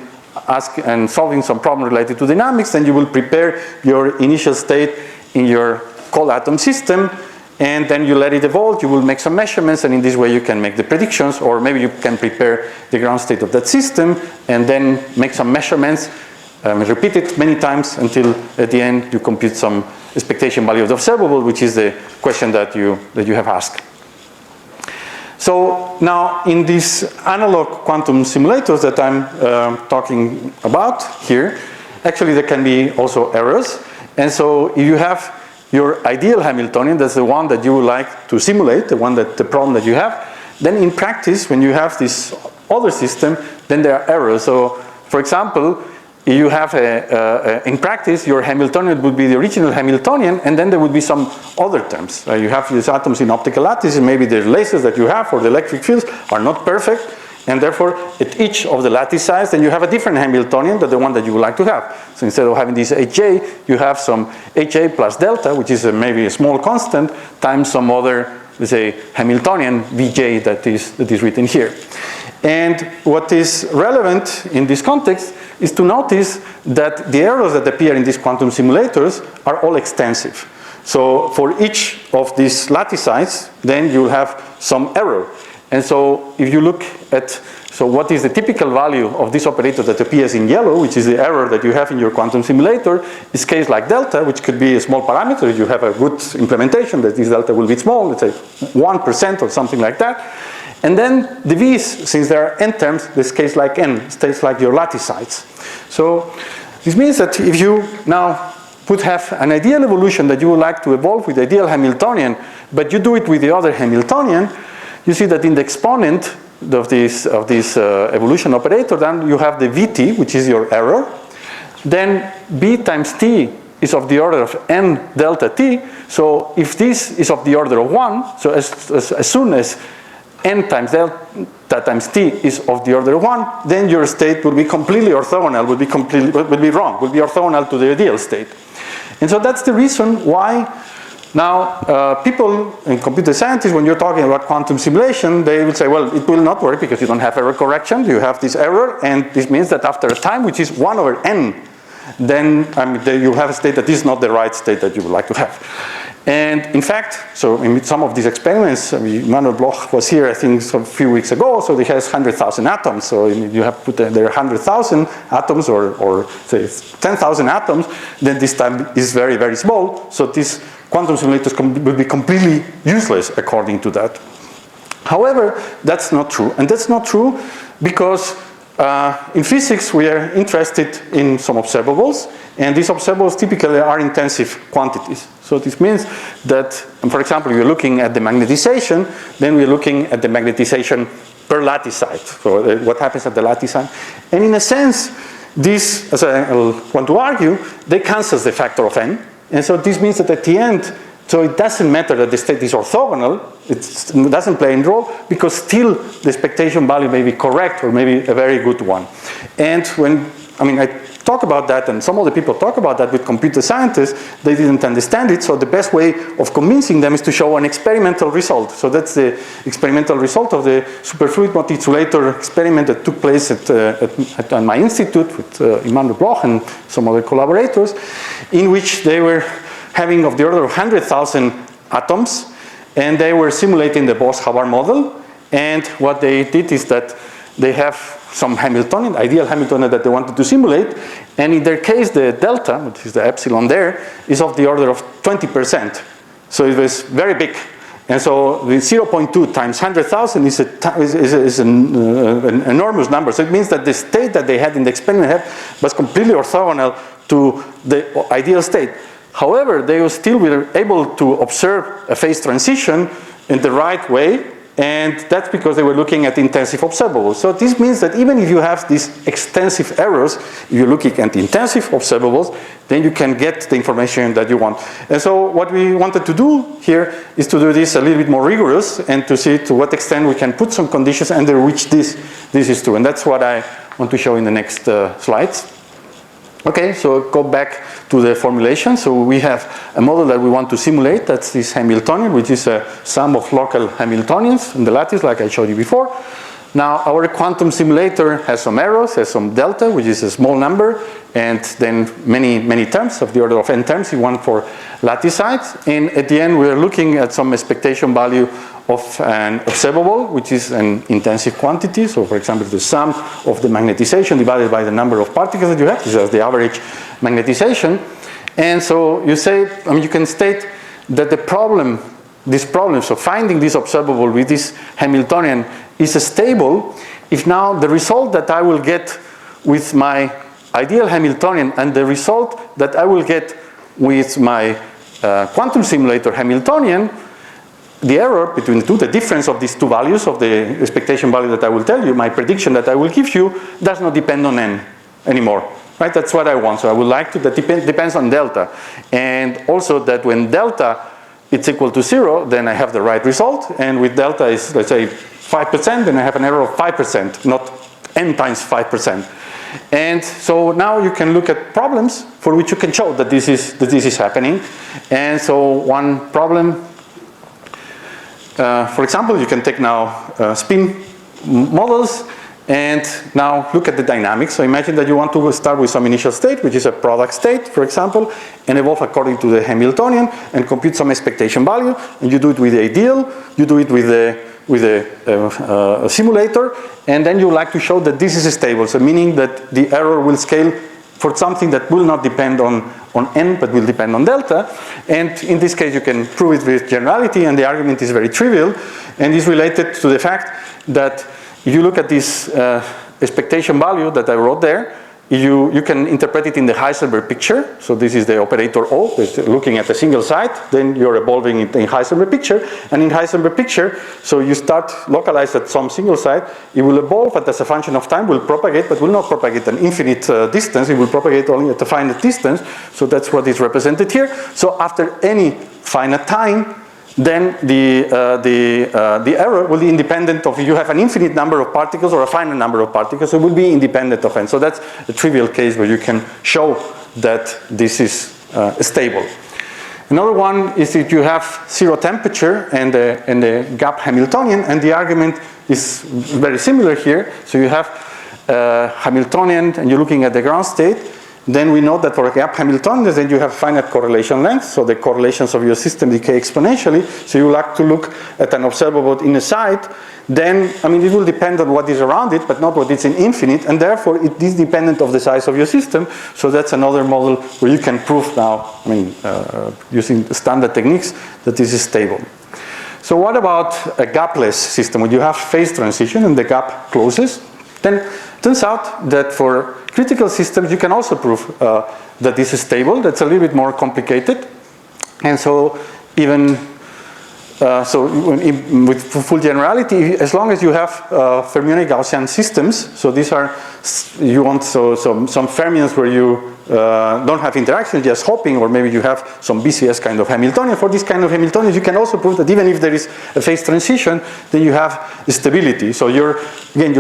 Speaker 2: and solving some problem related to dynamics, then you will prepare your initial state in your cold atom system, and then you let it evolve, you will make some measurements, and in this way you can make the predictions, or maybe you can prepare the ground state of that system, and then make some measurements, repeat it many times until at the end you compute some expectation value of the observable, which is the question that you have asked. So now in these analog quantum simulators that I'm talking about here, actually there can be also errors. And so if you have your ideal Hamiltonian, that's the one that you would like to simulate, the problem that you have, then in practice, when you have this other system, then there are errors. So for example, you have in practice, your Hamiltonian would be the original Hamiltonian, and then there would be some other terms. You have these atoms in optical lattices, and maybe the lasers that you have or the electric fields are not perfect, and therefore at each of the lattice sides, then you have a different Hamiltonian than the one that you would like to have. So instead of having this HJ, you have some HJ plus delta, which is maybe a small constant, times some other, let's say, Hamiltonian Vj that is written here. And what is relevant in this context is to notice that the errors that appear in these quantum simulators are all extensive. So for each of these lattice sites, then you'll have some error. And so if you look at, so what is the typical value of this operator that appears in yellow, which is the error that you have in your quantum simulator, is case like delta, which could be a small parameter. If you have a good implementation, that this delta will be small, let's say 1% or something like that. And then the V's, since there are n terms, this case like n, stays like your lattice sites. So this means that if you now would have an ideal evolution that you would like to evolve with the ideal Hamiltonian, but you do it with the other Hamiltonian, you see that in the exponent of this evolution operator, then you have the Vt, which is your error. Then B times T is of the order of n delta T. So if this is of the order of 1, so as soon as n times delta times t is of the order of 1, then your state will be completely orthogonal, will be wrong, will be orthogonal to the ideal state. And so that's the reason why now people and computer scientists, when you're talking about quantum simulation, they will say, well, it will not work because you don't have error correction, you have this error, and this means that after a time, which is 1 over n, then you have a state that is not the right state that you would like to have. And in fact, so in some of these experiments, Immanuel Bloch was here, I think, a few weeks ago, so he has 100,000 atoms. So you have put there 100,000 atoms or say 10,000 atoms, then this time is very, very small. So these quantum simulators will be completely useless according to that. However, that's not true. And that's not true because in physics, we are interested in some observables, and these observables typically are intensive quantities. So this means that, for example, you're looking at the magnetization, then we're looking at the magnetization per lattice site. So what happens at the lattice site. And in a sense, this, as I want to argue, they cancel the factor of n. And so this means that at the end, so it doesn't matter that the state is orthogonal, it doesn't play any role, because still the expectation value may be correct or maybe a very good one. And when, I talk about that, and some other people talk about that with computer scientists, they didn't understand it, so the best way of convincing them is to show an experimental result. So that's the experimental result of the superfluid multi-insulator experiment that took place at my institute with Immanuel Bloch and some other collaborators, in which they were having of the order of 100,000 atoms, and they were simulating the Bose-Havard model. And what they did is that they have some Hamiltonian, ideal Hamiltonian that they wanted to simulate, and in their case the delta, which is the epsilon there, is of the order of 20%. So it was very big. And so the 0.2 times 100,000 is an enormous number. So it means that the state that they had in the experiment was completely orthogonal to the ideal state. However, they still were able to observe a phase transition in the right way, and that's because they were looking at intensive observables. So this means that even if you have these extensive errors, if you're looking at intensive observables, then you can get the information that you want. And so what we wanted to do here is to do this a little bit more rigorous and to see to what extent we can put some conditions under which this is true. And that's what I want to show in the next slides. Okay, so go back to the formulation. So we have a model that we want to simulate. That's this Hamiltonian, which is a sum of local Hamiltonians in the lattice, like I showed you before. Now, our quantum simulator has some errors, has some delta, which is a small number, and then many terms of the order of n terms, one for lattice sites. And at the end, we're looking at some expectation value of an observable, which is an intensive quantity. So, for example, the sum of the magnetization divided by the number of particles that you have. This is the average magnetization. And so you say, you can state that the problem this problem, so finding this observable with this Hamiltonian is stable if now the result that I will get with my ideal Hamiltonian and the result that I will get with my quantum simulator Hamiltonian, the error between the two, the difference of these two values of the expectation value that I will tell you, my prediction that I will give you, does not depend on n anymore. Right? That's what I want. So I would like to, that depends on delta. And also that when delta is equal to 0, then I have the right result. And with delta is, let's say, 5%, then I have an error of 5%, not n times 5%. And so now you can look at problems for which you can show that this is happening. And so one problem, for example, you can take now spin models and now look at the dynamics. So imagine that you want to start with some initial state, which is a product state, for example, and evolve according to the Hamiltonian and compute some expectation value. And you do it with the ideal, you do it with a simulator, and then you like to show that this is stable. So meaning that the error will scale for something that will not depend on n, but will depend on delta. And in this case, you can prove it with generality, and the argument is very trivial, and is related to the fact that if you look at this expectation value that I wrote there, you can interpret it in the Heisenberg picture. So this is the operator O, looking at a single site, then you're evolving it in Heisenberg picture. And in Heisenberg picture, so you start localized at some single site, it will evolve, but as a function of time will propagate, but will not propagate an infinite distance, it will propagate only at a finite distance. So that's what is represented here. So after any finite time, then the error will be independent of if you have an infinite number of particles or a finite number of particles, it will be independent of n. So that's a trivial case where you can show that this is stable. Another one is that you have zero temperature and the gap Hamiltonian, and the argument is very similar here. So you have Hamiltonian and you're looking at the ground state. Then we know that for a gap Hamiltonian, then you have finite correlation length, so the correlations of your system decay exponentially. So you like to look at an observable in a site. Then, I mean, it will depend on what is around it, but not what is in infinite, and therefore it is dependent of the size of your system. So that's another model where you can prove now, I mean, using standard techniques, that this is stable. So what about a gapless system? When you have phase transition and the gap closes, then it turns out that for critical systems, you can also prove that this is stable. That's a little bit more complicated. And so even, with full generality, as long as you have fermionic Gaussian systems, so these are, you want some fermions where you don't have interaction, just hopping, or maybe you have some BCS kind of Hamiltonian. For this kind of Hamiltonian, you can also prove that even if there is a phase transition, then you have stability. So your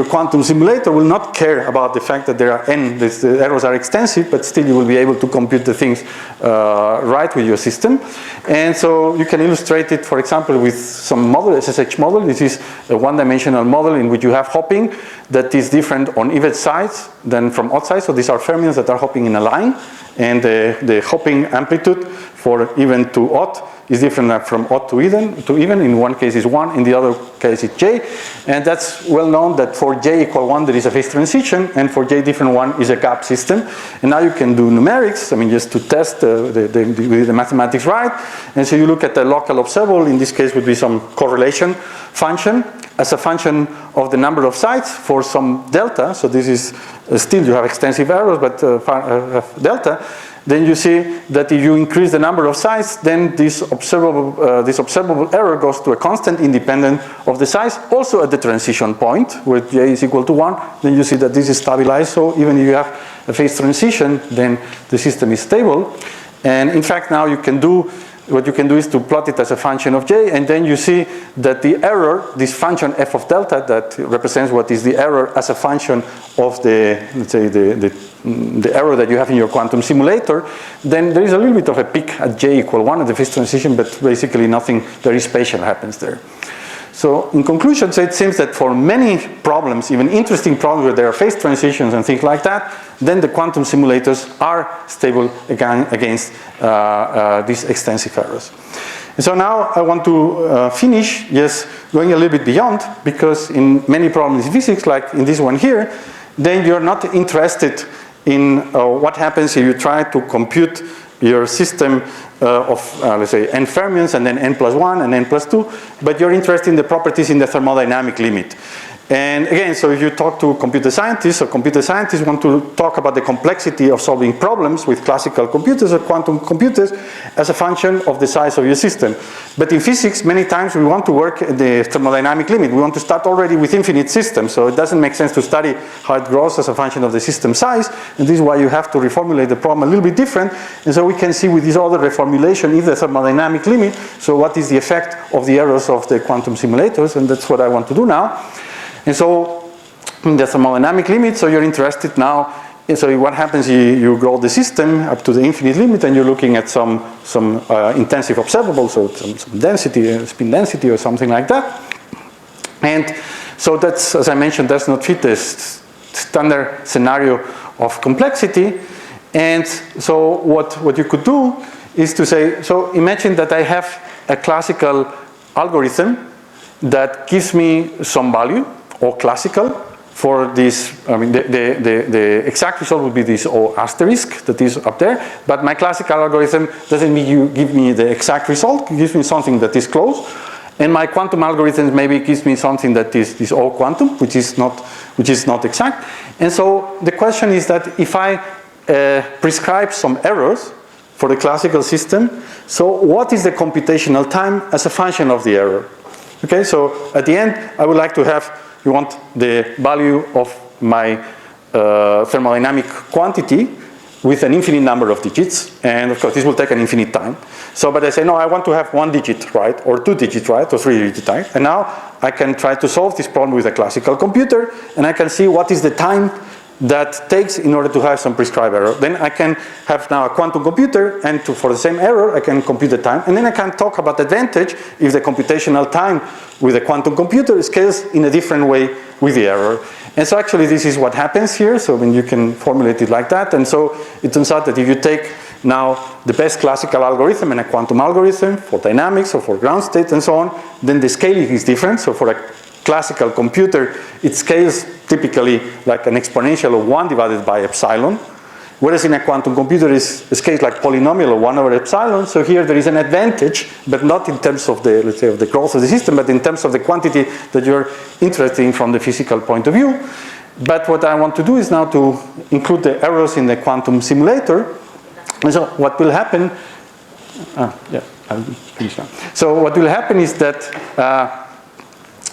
Speaker 2: quantum simulator will not care about the fact that there are n, the errors are extensive, but still you will be able to compute the things right with your system. And so you can illustrate it, for example, with some model, SSH model. This is a one-dimensional model in which you have hopping that is different on even sides than from odd sides. So these are fermions that are hopping in a line, and the hopping amplitude for even to odd is different from odd to even. In one case is 1, in the other case is j. And that's well known that for j equal 1 there is a phase transition, and for j different 1 is a gap system. And now you can do numerics, I mean, just to test the mathematics right. And so you look at the local observable, in this case would be some correlation function as a function of the number of sites for some delta. So this is still you have extensive errors, but delta. Then you see that if you increase the number of sites, then this observable error goes to a constant independent of the size, also at the transition point where j is equal to 1. Then you see that this is stabilized. So even if you have a phase transition, then the system is stable. And in fact, now you can do, what you can do is to plot it as a function of j, and then you see that the error, this function f of delta that represents what is the error as a function of the, let's say, the error that you have in your quantum simulator, then there is a little bit of a peak at j equal 1 at the phase transition, but basically nothing very spatial happens there. So in conclusion, so it seems that for many problems, even interesting problems where there are phase transitions and things like that, then the quantum simulators are stable against these extensive errors. And so now I want to finish just going a little bit beyond, because in many problems in physics, like in this one here, then you're not interested in what happens if you try to compute your system of, let's say, n fermions, and then n plus 1 and n plus 2, but you're interested in the properties in the thermodynamic limit. And again, so if you talk to computer scientists, or computer scientists want to talk about the complexity of solving problems with classical computers or quantum computers as a function of the size of your system. But in physics, many times we want to work at the thermodynamic limit. We want to start already with infinite systems, so it doesn't make sense to study how it grows as a function of the system size, and this is why you have to reformulate the problem a little bit different. And so we can see with this other reformulation in the thermodynamic limit, so what is the effect of the errors of the quantum simulators, and that's what I want to do now. And so in the thermodynamic limit, so you're interested now, and so what happens, you grow the system up to the infinite limit, and you're looking at some intensive observable, so some density, spin density or something like that. And so that's, as I mentioned, does not fit the standard scenario of complexity. And so what you could do is to say, so imagine that I have a classical algorithm that gives me some value, or classical, for this. I mean, the exact result would be this O asterisk that is up there, but my classical algorithm doesn't mean you give me the exact result, it gives me something that is close. And my quantum algorithm maybe gives me something that is this O quantum, which is not exact. And so the question is that if I prescribe some errors for the classical system, so what is the computational time as a function of the error? Okay, so at the end, I would like to have, you want the value of my thermodynamic quantity with an infinite number of digits, and of course this will take an infinite time. So, but I say, no, I want to have 1 digit right, or 2 digits right, or 3 digits right, and now I can try to solve this problem with a classical computer, and I can see what is the time that takes in order to have some prescribed error. Then I can have now a quantum computer, and for the same error I can compute the time, and then I can talk about advantage if the computational time with a quantum computer scales in a different way with the error. And so actually this is what happens here, so when you can formulate it like that. And so it turns out that if you take now the best classical algorithm and a quantum algorithm for dynamics or for ground state and so on, then the scaling is different. So for a classical computer, it scales typically like an exponential of 1 divided by epsilon, whereas in a quantum computer it scales like polynomial of 1 over epsilon. So here there is an advantage, but not in terms of the, let's say, of the growth of the system, but in terms of the quantity that you're interested in from the physical point of view. But what I want to do is now to include the errors in the quantum simulator. And so what will happen, yeah, I'll finish now. So what will happen is that,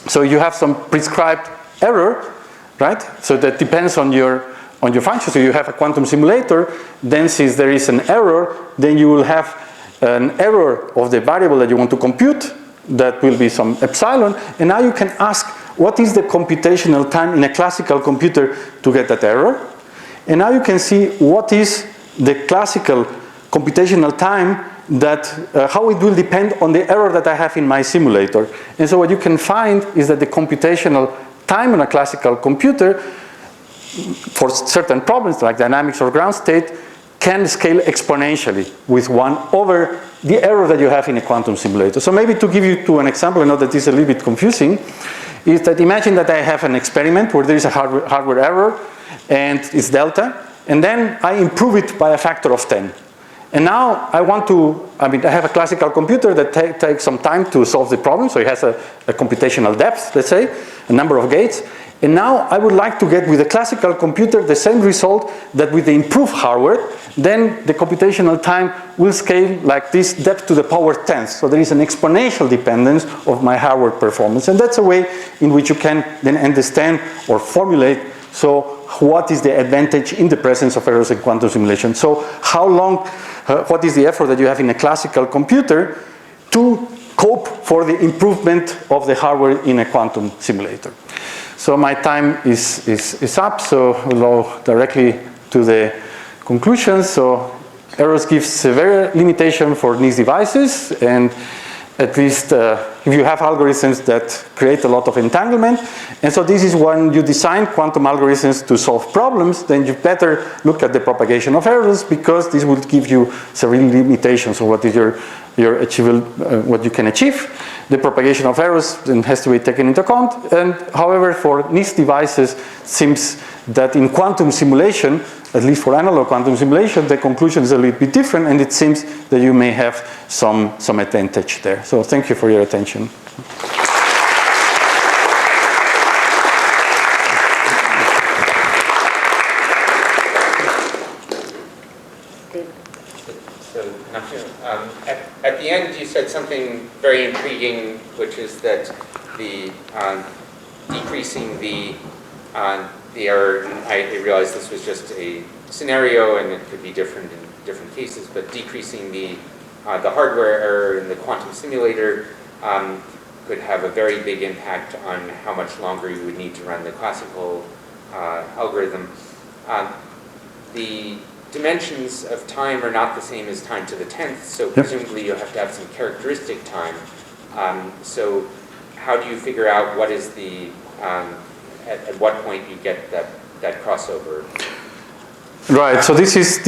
Speaker 2: so you have some prescribed error, right? So that depends on your function. So you have a quantum simulator, then since there is an error, then you will have an error of the variable that you want to compute, that will be some epsilon, and now you can ask what is the computational time in a classical computer to get that error. And now you can see what is the classical computational time that, how it will depend on the error that I have in my simulator. And so what you can find is that the computational time in a classical computer for certain problems like dynamics or ground state can scale exponentially with 1 over the error that you have in a quantum simulator. So maybe to give you to an example, I know that this is a little bit confusing, is that imagine that I have an experiment where there is a hardware error and it's delta, and then I improve it by a factor of 10. And now I want to, I have a classical computer that takes some time to solve the problem, so it has a computational depth, let's say, a number of gates. And now I would like to get with a classical computer the same result that with the improved hardware, then the computational time will scale like this depth to the power 10th. So there is an exponential dependence of my hardware performance. And that's a way in which you can then understand or formulate, so what is the advantage in the presence of errors in quantum simulation. So how long, what is the effort that you have in a classical computer to cope for the improvement of the hardware in a quantum simulator. So my time is up, so we'll go directly to the conclusions. So errors give severe limitation for these devices, and at least if you have algorithms that create a lot of entanglement. And so this is when you design quantum algorithms to solve problems, then you better look at the propagation of errors, because this will give you severe limitations on what is your achievable, what you can achieve. The propagation of errors then has to be taken into account. And however, for these devices, it seems that in quantum simulation, at least for analog quantum simulation, the conclusion is a little bit different, and it seems that you may have some advantage there. So thank you for your attention.
Speaker 3: At the end, you said something very intriguing, which is that the decreasing the error. I realized this was just a scenario, and it could be different in different cases. But decreasing the hardware error in the quantum simulator could have a very big impact on how much longer you would need to run the classical algorithm. The dimensions of time are not the same as time to the 10th, so presumably you'll have to have some characteristic time. So how do you figure out what is the, at what point you get that crossover?
Speaker 2: Right, so this is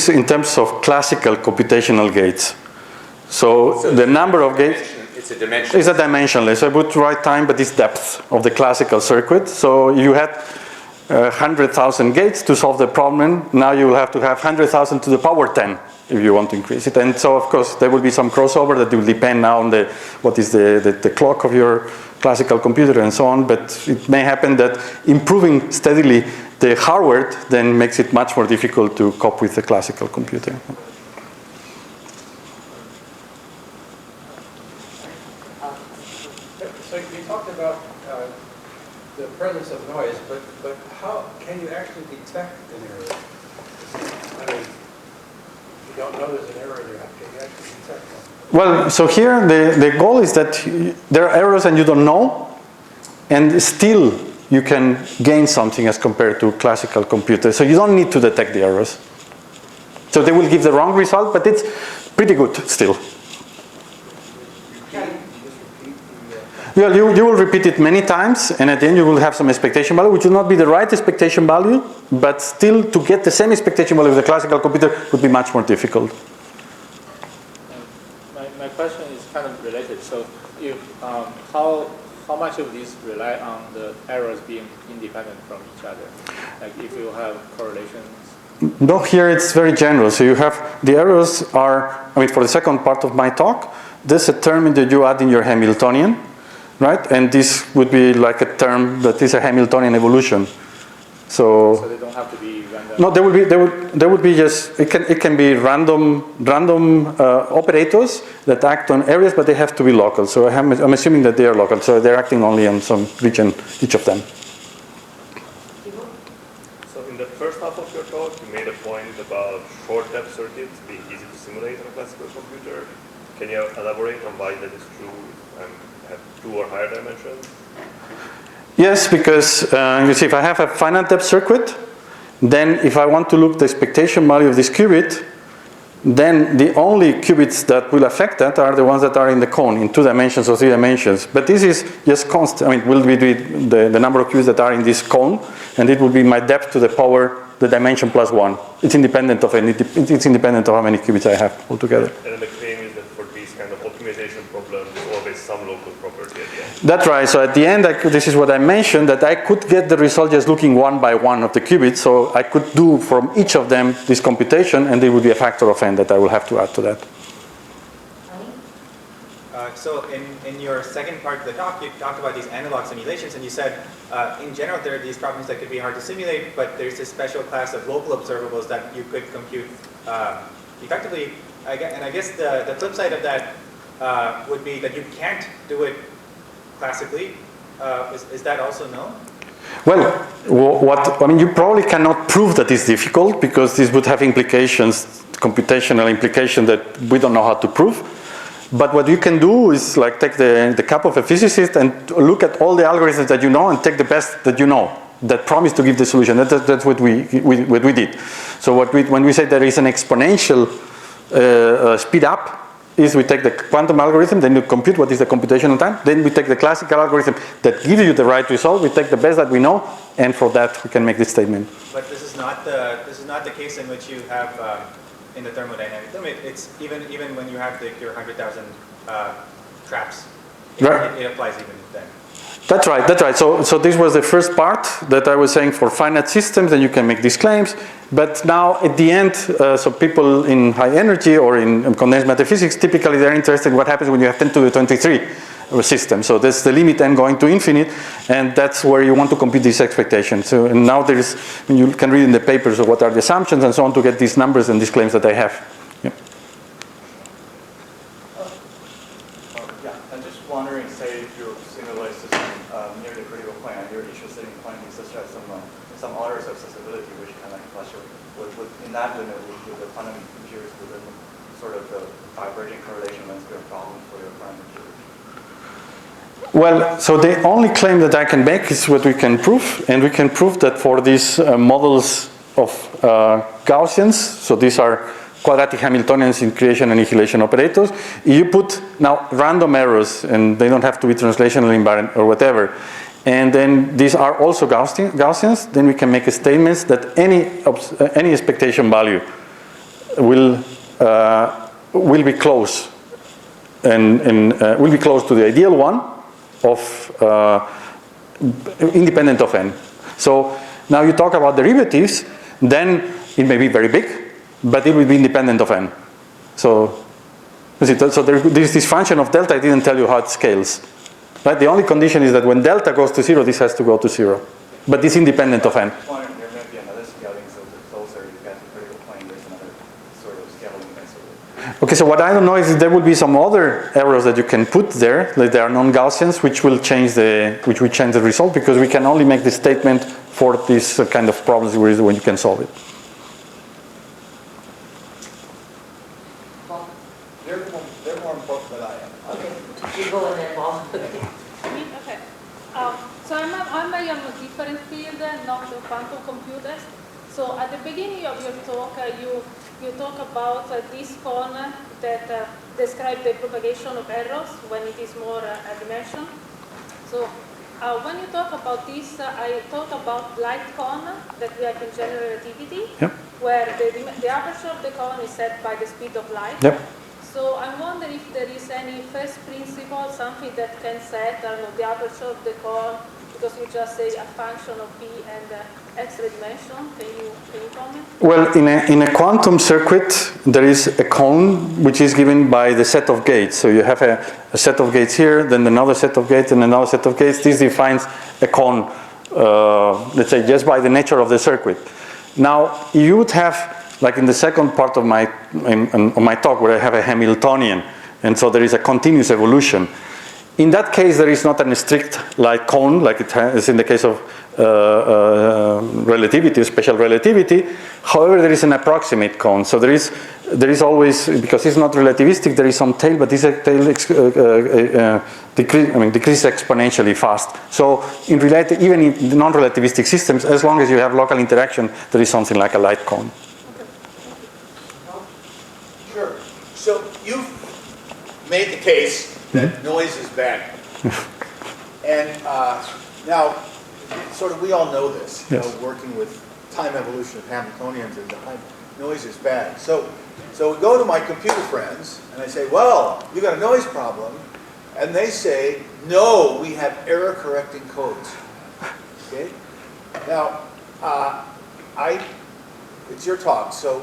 Speaker 2: in terms of classical computational gates. So the number of gates,
Speaker 3: it's a dimensionless.
Speaker 2: It's a dimensionless. So I would write time, but it's depth of the classical circuit. So you had 100,000 gates to solve the problem. Now you will have to have 100,000 to the power 10 if you want to increase it. And so, of course, there will be some crossover that will depend now on what is the clock of your classical computer and so on. But it may happen that improving steadily the hardware then makes it much more difficult to cope with the classical computer.
Speaker 4: So you talked about the presence of noise, but how can you actually detect an error? I mean, you don't know there's an error there. How can you actually detect one?
Speaker 2: Well, so here the goal is that there are errors and you don't know, and still you can gain something as compared to classical computers. So you don't need to detect the errors. So they will give the wrong result, but it's pretty good still. Well, you will repeat it many times, and at the end you will have some expectation value, which will not be the right expectation value, but still to get the same expectation value with a classical computer would be much more difficult.
Speaker 5: My question is kind of related. So, if how much of these rely on the errors being independent from each other? Like if you have correlations.
Speaker 2: No, here it's very general. So you have the errors are. I mean, for the second part of my talk, this is a term that you add in your Hamiltonian. Right, and this would be like a term that is a Hamiltonian evolution. So
Speaker 5: they don't have to be random.
Speaker 2: No, there would be just it can be random operators that act on areas, but they have to be local. So I'm assuming that they are local. So they're acting only on some region, each of them.
Speaker 6: So in the first half of your talk, you made a point about short depth circuits being easy to simulate on a classical computer. Can you elaborate on why that is true? Have 2 or higher dimensions?
Speaker 2: Yes, because you see, if I have a finite depth circuit, then if I want to look at the expectation value of this qubit, then the only qubits that will affect that are the ones that are in the cone in 2 dimensions or 3 dimensions. But this is just constant. I mean, will be the number of qubits that are in this cone, and it will be my depth to the power the dimension plus 1. It's independent of it's independent of how many qubits I have altogether.
Speaker 6: And then the claim is that for these kind of optimization problems, there's always some local property at the end.
Speaker 2: That's right. So at the end, this is what I mentioned, that I could get the result just looking one by one of the qubits. So I could do from each of them this computation, and there would be a factor of n that I will have to add to that.
Speaker 7: So in your second part of the talk, you talked about these analog simulations, and you said, in general, there are these problems that could be hard to simulate, but there's this special class of local observables that you could compute effectively. And I guess the flip side of that would be that you can't do it classically. Is that also known?
Speaker 2: Well, I mean, you probably cannot prove that it's difficult, because this would have implications, computational implications that we don't know how to prove. But what you can do is like take the cap of a physicist and look at all the algorithms that you know and take the best that you know that promise to give the solution. That's what we did. So when we say there is an exponential speed up, is we take the quantum algorithm, then you compute what is the computational time, then we take the classical algorithm that gives you the right result, we take the best that we know, and for that we can make this statement.
Speaker 7: But this is not the case in which you have in the thermodynamic limit. It's even when you have your 100,000 traps,
Speaker 2: right.
Speaker 7: It applies even then.
Speaker 2: That's right, that's right. So this was the first part that I was saying for finite systems, and you can make these claims. But now at the end, so people in high energy or in condensed matter physics, typically they're interested in what happens when you have 10 to the 23 system. So that's the limit n going to infinite, and that's where you want to compute these expectations. So and now there's, you can read in the papers of what are the assumptions and so on to get these numbers and these claims that I have. Yeah.
Speaker 8: Yeah, I'm just wondering, say if you simulate system near the critical point, and you're interested in finding such as some orders of accessibility which can like fluctuate. In that limit, with the quantum computers within sort of the diverging correlation landscape problem for your quantum computers.
Speaker 2: Well, so the only claim that I can make is what we can prove, and we can prove that for these models of Gaussians, so these are quadratic Hamiltonians in creation and annihilation operators, you put now random errors, and they don't have to be translational invariant or whatever, and then these are also Gaussians, then we can make a statement that any expectation value will be close, and will be close to the ideal one of independent of n. So now you talk about derivatives, then it may be very big, but it will be independent of n. So there's this function of delta. I didn't tell you how it scales. Right? The only condition is that when delta goes to 0, this has to go to 0. But it's independent of n.
Speaker 8: There may be another scaling, so the closer you get to the critical point, there's another sort of scaling method.
Speaker 2: Okay, so what I don't know is if there will be some other errors that you can put there, that they are non-Gaussians, which will change the result, because we can only make the statement for this kind of problems when you can solve it.
Speaker 9: They're more important than I am.
Speaker 1: Okay, you go in there, Paul.
Speaker 10: Okay. So I'm on a different field, not quantum computers. So at the beginning of your talk, you talk about this cone that describes the propagation of errors when it is more a dimension. So when you talk about this, I thought about light cone that we have in general relativity,
Speaker 2: Yep.
Speaker 10: where the aperture of the cone is set by the speed of light.
Speaker 2: Yep.
Speaker 10: So I'm wondering if there is any first principle, something that can set, I don't know, the aperture of the cone, because you just say a function of p and extra dimension. Can you comment?
Speaker 2: Well, in a quantum circuit, there is a cone which is given by the set of gates. So you have a set of gates here, then another set of gates, and another set of gates. This defines a cone, let's say, just by the nature of the circuit. Now, you would have, like in the second part of my talk, where I have a Hamiltonian, and so there is a continuous evolution. In that case, there is not a strict light cone, like it is in the case of relativity, special relativity. However, there is an approximate cone. So there is always, because it's not relativistic, there is some tail, but this tail decreases exponentially fast. So even in non-relativistic systems, as long as you have local interaction, there is something like a light cone.
Speaker 9: Sure. So you've made the case that noise is bad. And now, sort of we all know this, you know, working with time evolution of Hamiltonians, and noise is bad. So we go to my computer friends, and I say, well, you got a noise problem. And they say, no, we have error correcting codes. Okay? Now, it's your talk, so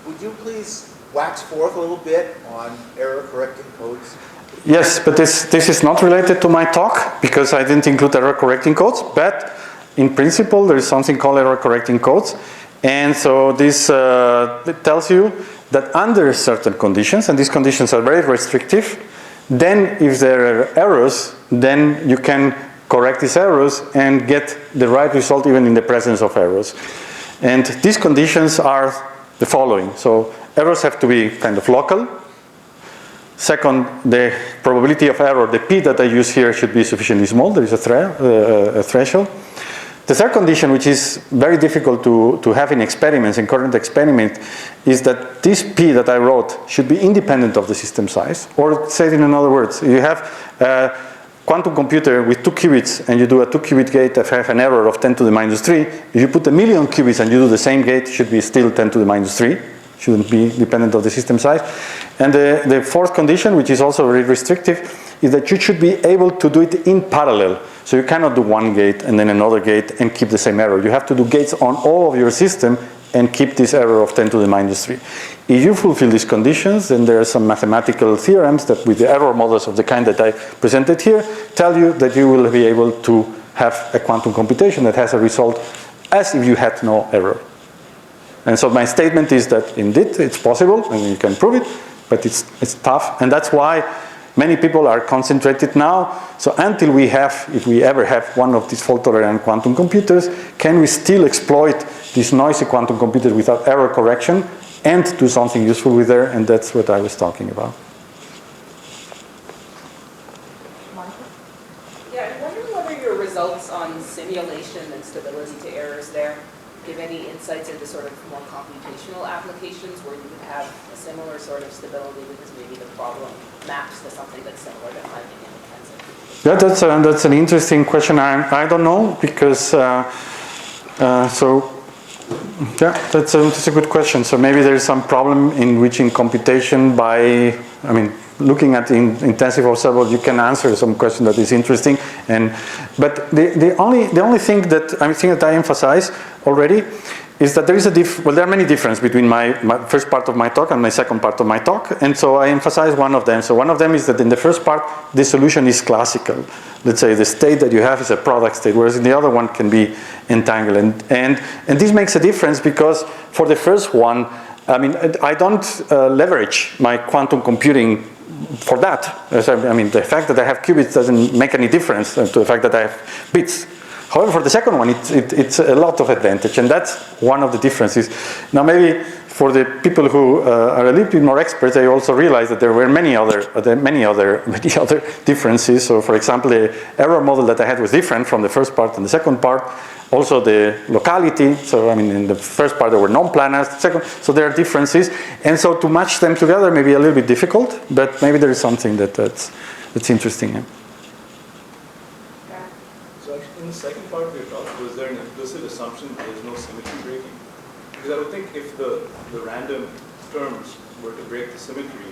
Speaker 9: would you please wax forth a little bit on error correcting codes?
Speaker 2: Yes, but this is not related to my talk, because I didn't include error correcting codes, but in principle there is something called error correcting codes, and so this tells you that under certain conditions, and these conditions are very restrictive, then if there are errors, then you can correct these errors and get the right result even in the presence of errors. And these conditions are the following. So errors have to be kind of local. Second, the probability of error, the p that I use here, should be sufficiently small. There is a threshold. The third condition, which is very difficult to have in experiments, in current experiment, is that this p that I wrote should be independent of the system size. Or said in other words, you have a quantum computer with 2 qubits and you do a 2-qubit gate that have an error of 10 to the minus 3. If you put 1,000,000 qubits and you do the same gate, it should be still 10 to the minus 3. shouldn't be dependent of the system size. And the fourth condition, which is also very restrictive, is that you should be able to do it in parallel. So you cannot do one gate and then another gate and keep the same error. You have to do gates on all of your system and keep this error of 10 to the minus 3. If you fulfill these conditions, then there are some mathematical theorems that with the error models of the kind that I presented here, tell you that you will be able to have a quantum computation that has a result as if you had no error. And so my statement is that indeed it's possible, and you can prove it, but it's tough, and that's why many people are concentrated now. So until we have, if we ever have one of these fault-tolerant quantum computers, can we still exploit this noisy quantum computer without error correction and do something useful with it? And that's what I was talking about.
Speaker 11: Yeah, I'm wondering whether your results on simulation and stability to errors there give any insights into sort of more computational applications where you would have a similar sort of stability because maybe the problem maps to something that's similar to finding independence.
Speaker 2: Yeah, that's an interesting question. I don't know because yeah, that's a good question. So maybe there is some problem in which in computation by, I mean, looking at intensive observable, you can answer some question that is interesting. But the only thing that I emphasize already is that there is there are many differences between my first part of my talk and my second part of my talk, and so I emphasize one of them. So one of them is that in the first part, the solution is classical. Let's say the state that you have is a product state, whereas in the other one can be entangled. And this makes a difference because for the first one, I mean, I don't leverage my quantum computing for that. I mean, the fact that I have qubits doesn't make any difference to the fact that I have bits. However, for the second one, it's a lot of advantage, and that's one of the differences. Now, maybe for the people who are a little bit more experts, they also realize that there were many other differences. So, for example, the error model that I had was different from the first part and the second part. Also, the locality. So, I mean, in the first part there were non-planars. So there are differences, and so to match them together may be a little bit difficult, but maybe there is something that's interesting. Yeah.
Speaker 12: In the second part of your talk, was there an implicit assumption that there's no symmetry breaking? Because I would think if the random terms were to break the symmetry,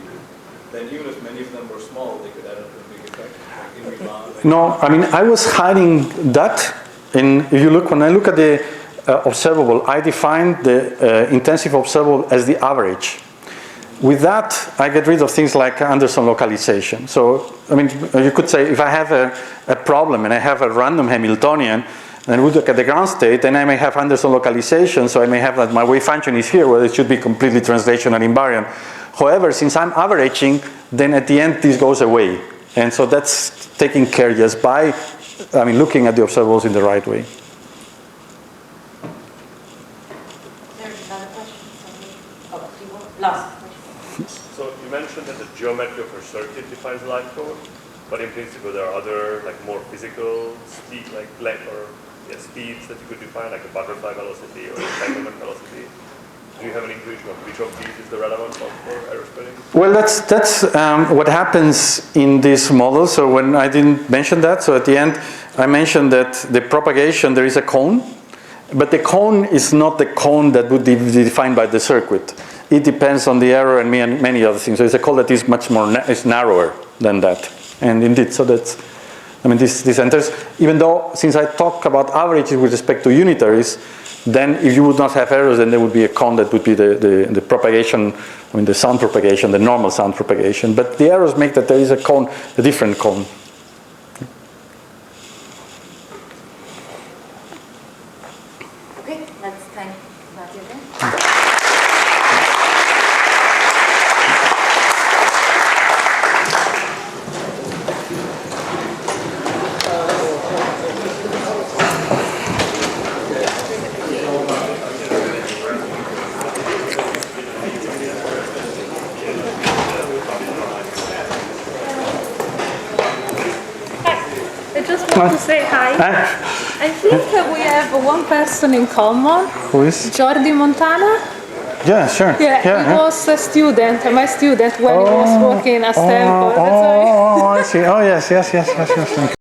Speaker 12: then even if many of them were small, they could add up to a big effect. Like in Riemann.
Speaker 2: No, I mean, I was hiding that. When I look at the observable, I define the intensive observable as the average. With that, I get rid of things like Anderson localization. So, I mean, you could say if I have a problem and I have a random Hamiltonian, and we look at the ground state, then I may have Anderson localization, so I may have that my wave function is here, where it should be completely translational invariant. However, since I'm averaging, then at the end this goes away. And so that's taken care just by, I mean, looking at the observables in the right way.
Speaker 1: There's another question. Oh, do you want last?
Speaker 6: So you mentioned that the geometry of your circuit defines line code, but in principle there are other like more physical speed, like speeds that you could define, like a butterfly velocity or a entanglement velocity. Do you have an intuition of which of these is the relevant one for error spreading?
Speaker 2: Well, that's what happens in this model. So when I didn't mention that, so at the end I mentioned that the propagation, there is a cone, but the cone is not the cone that would be defined by the circuit. It depends on the error and many other things. So it's a cone that is much more, is narrower than that. And indeed, so that's, I mean, this enters, even though since I talk about averages with respect to unitaries, then if you would not have errors, then there would be a cone that would be the propagation, I mean the sound propagation, the normal sound propagation. But the errors make that there is a cone, a different cone.
Speaker 1: Okay, let's thank Ignacio again.
Speaker 10: I just want to say hi. I think we have one person in common.
Speaker 2: Who is?
Speaker 10: Jordi Montana.
Speaker 2: Yeah, sure.
Speaker 10: Yeah, he was a student, my student, when he was working at Stanford.
Speaker 2: I see. Oh, yes.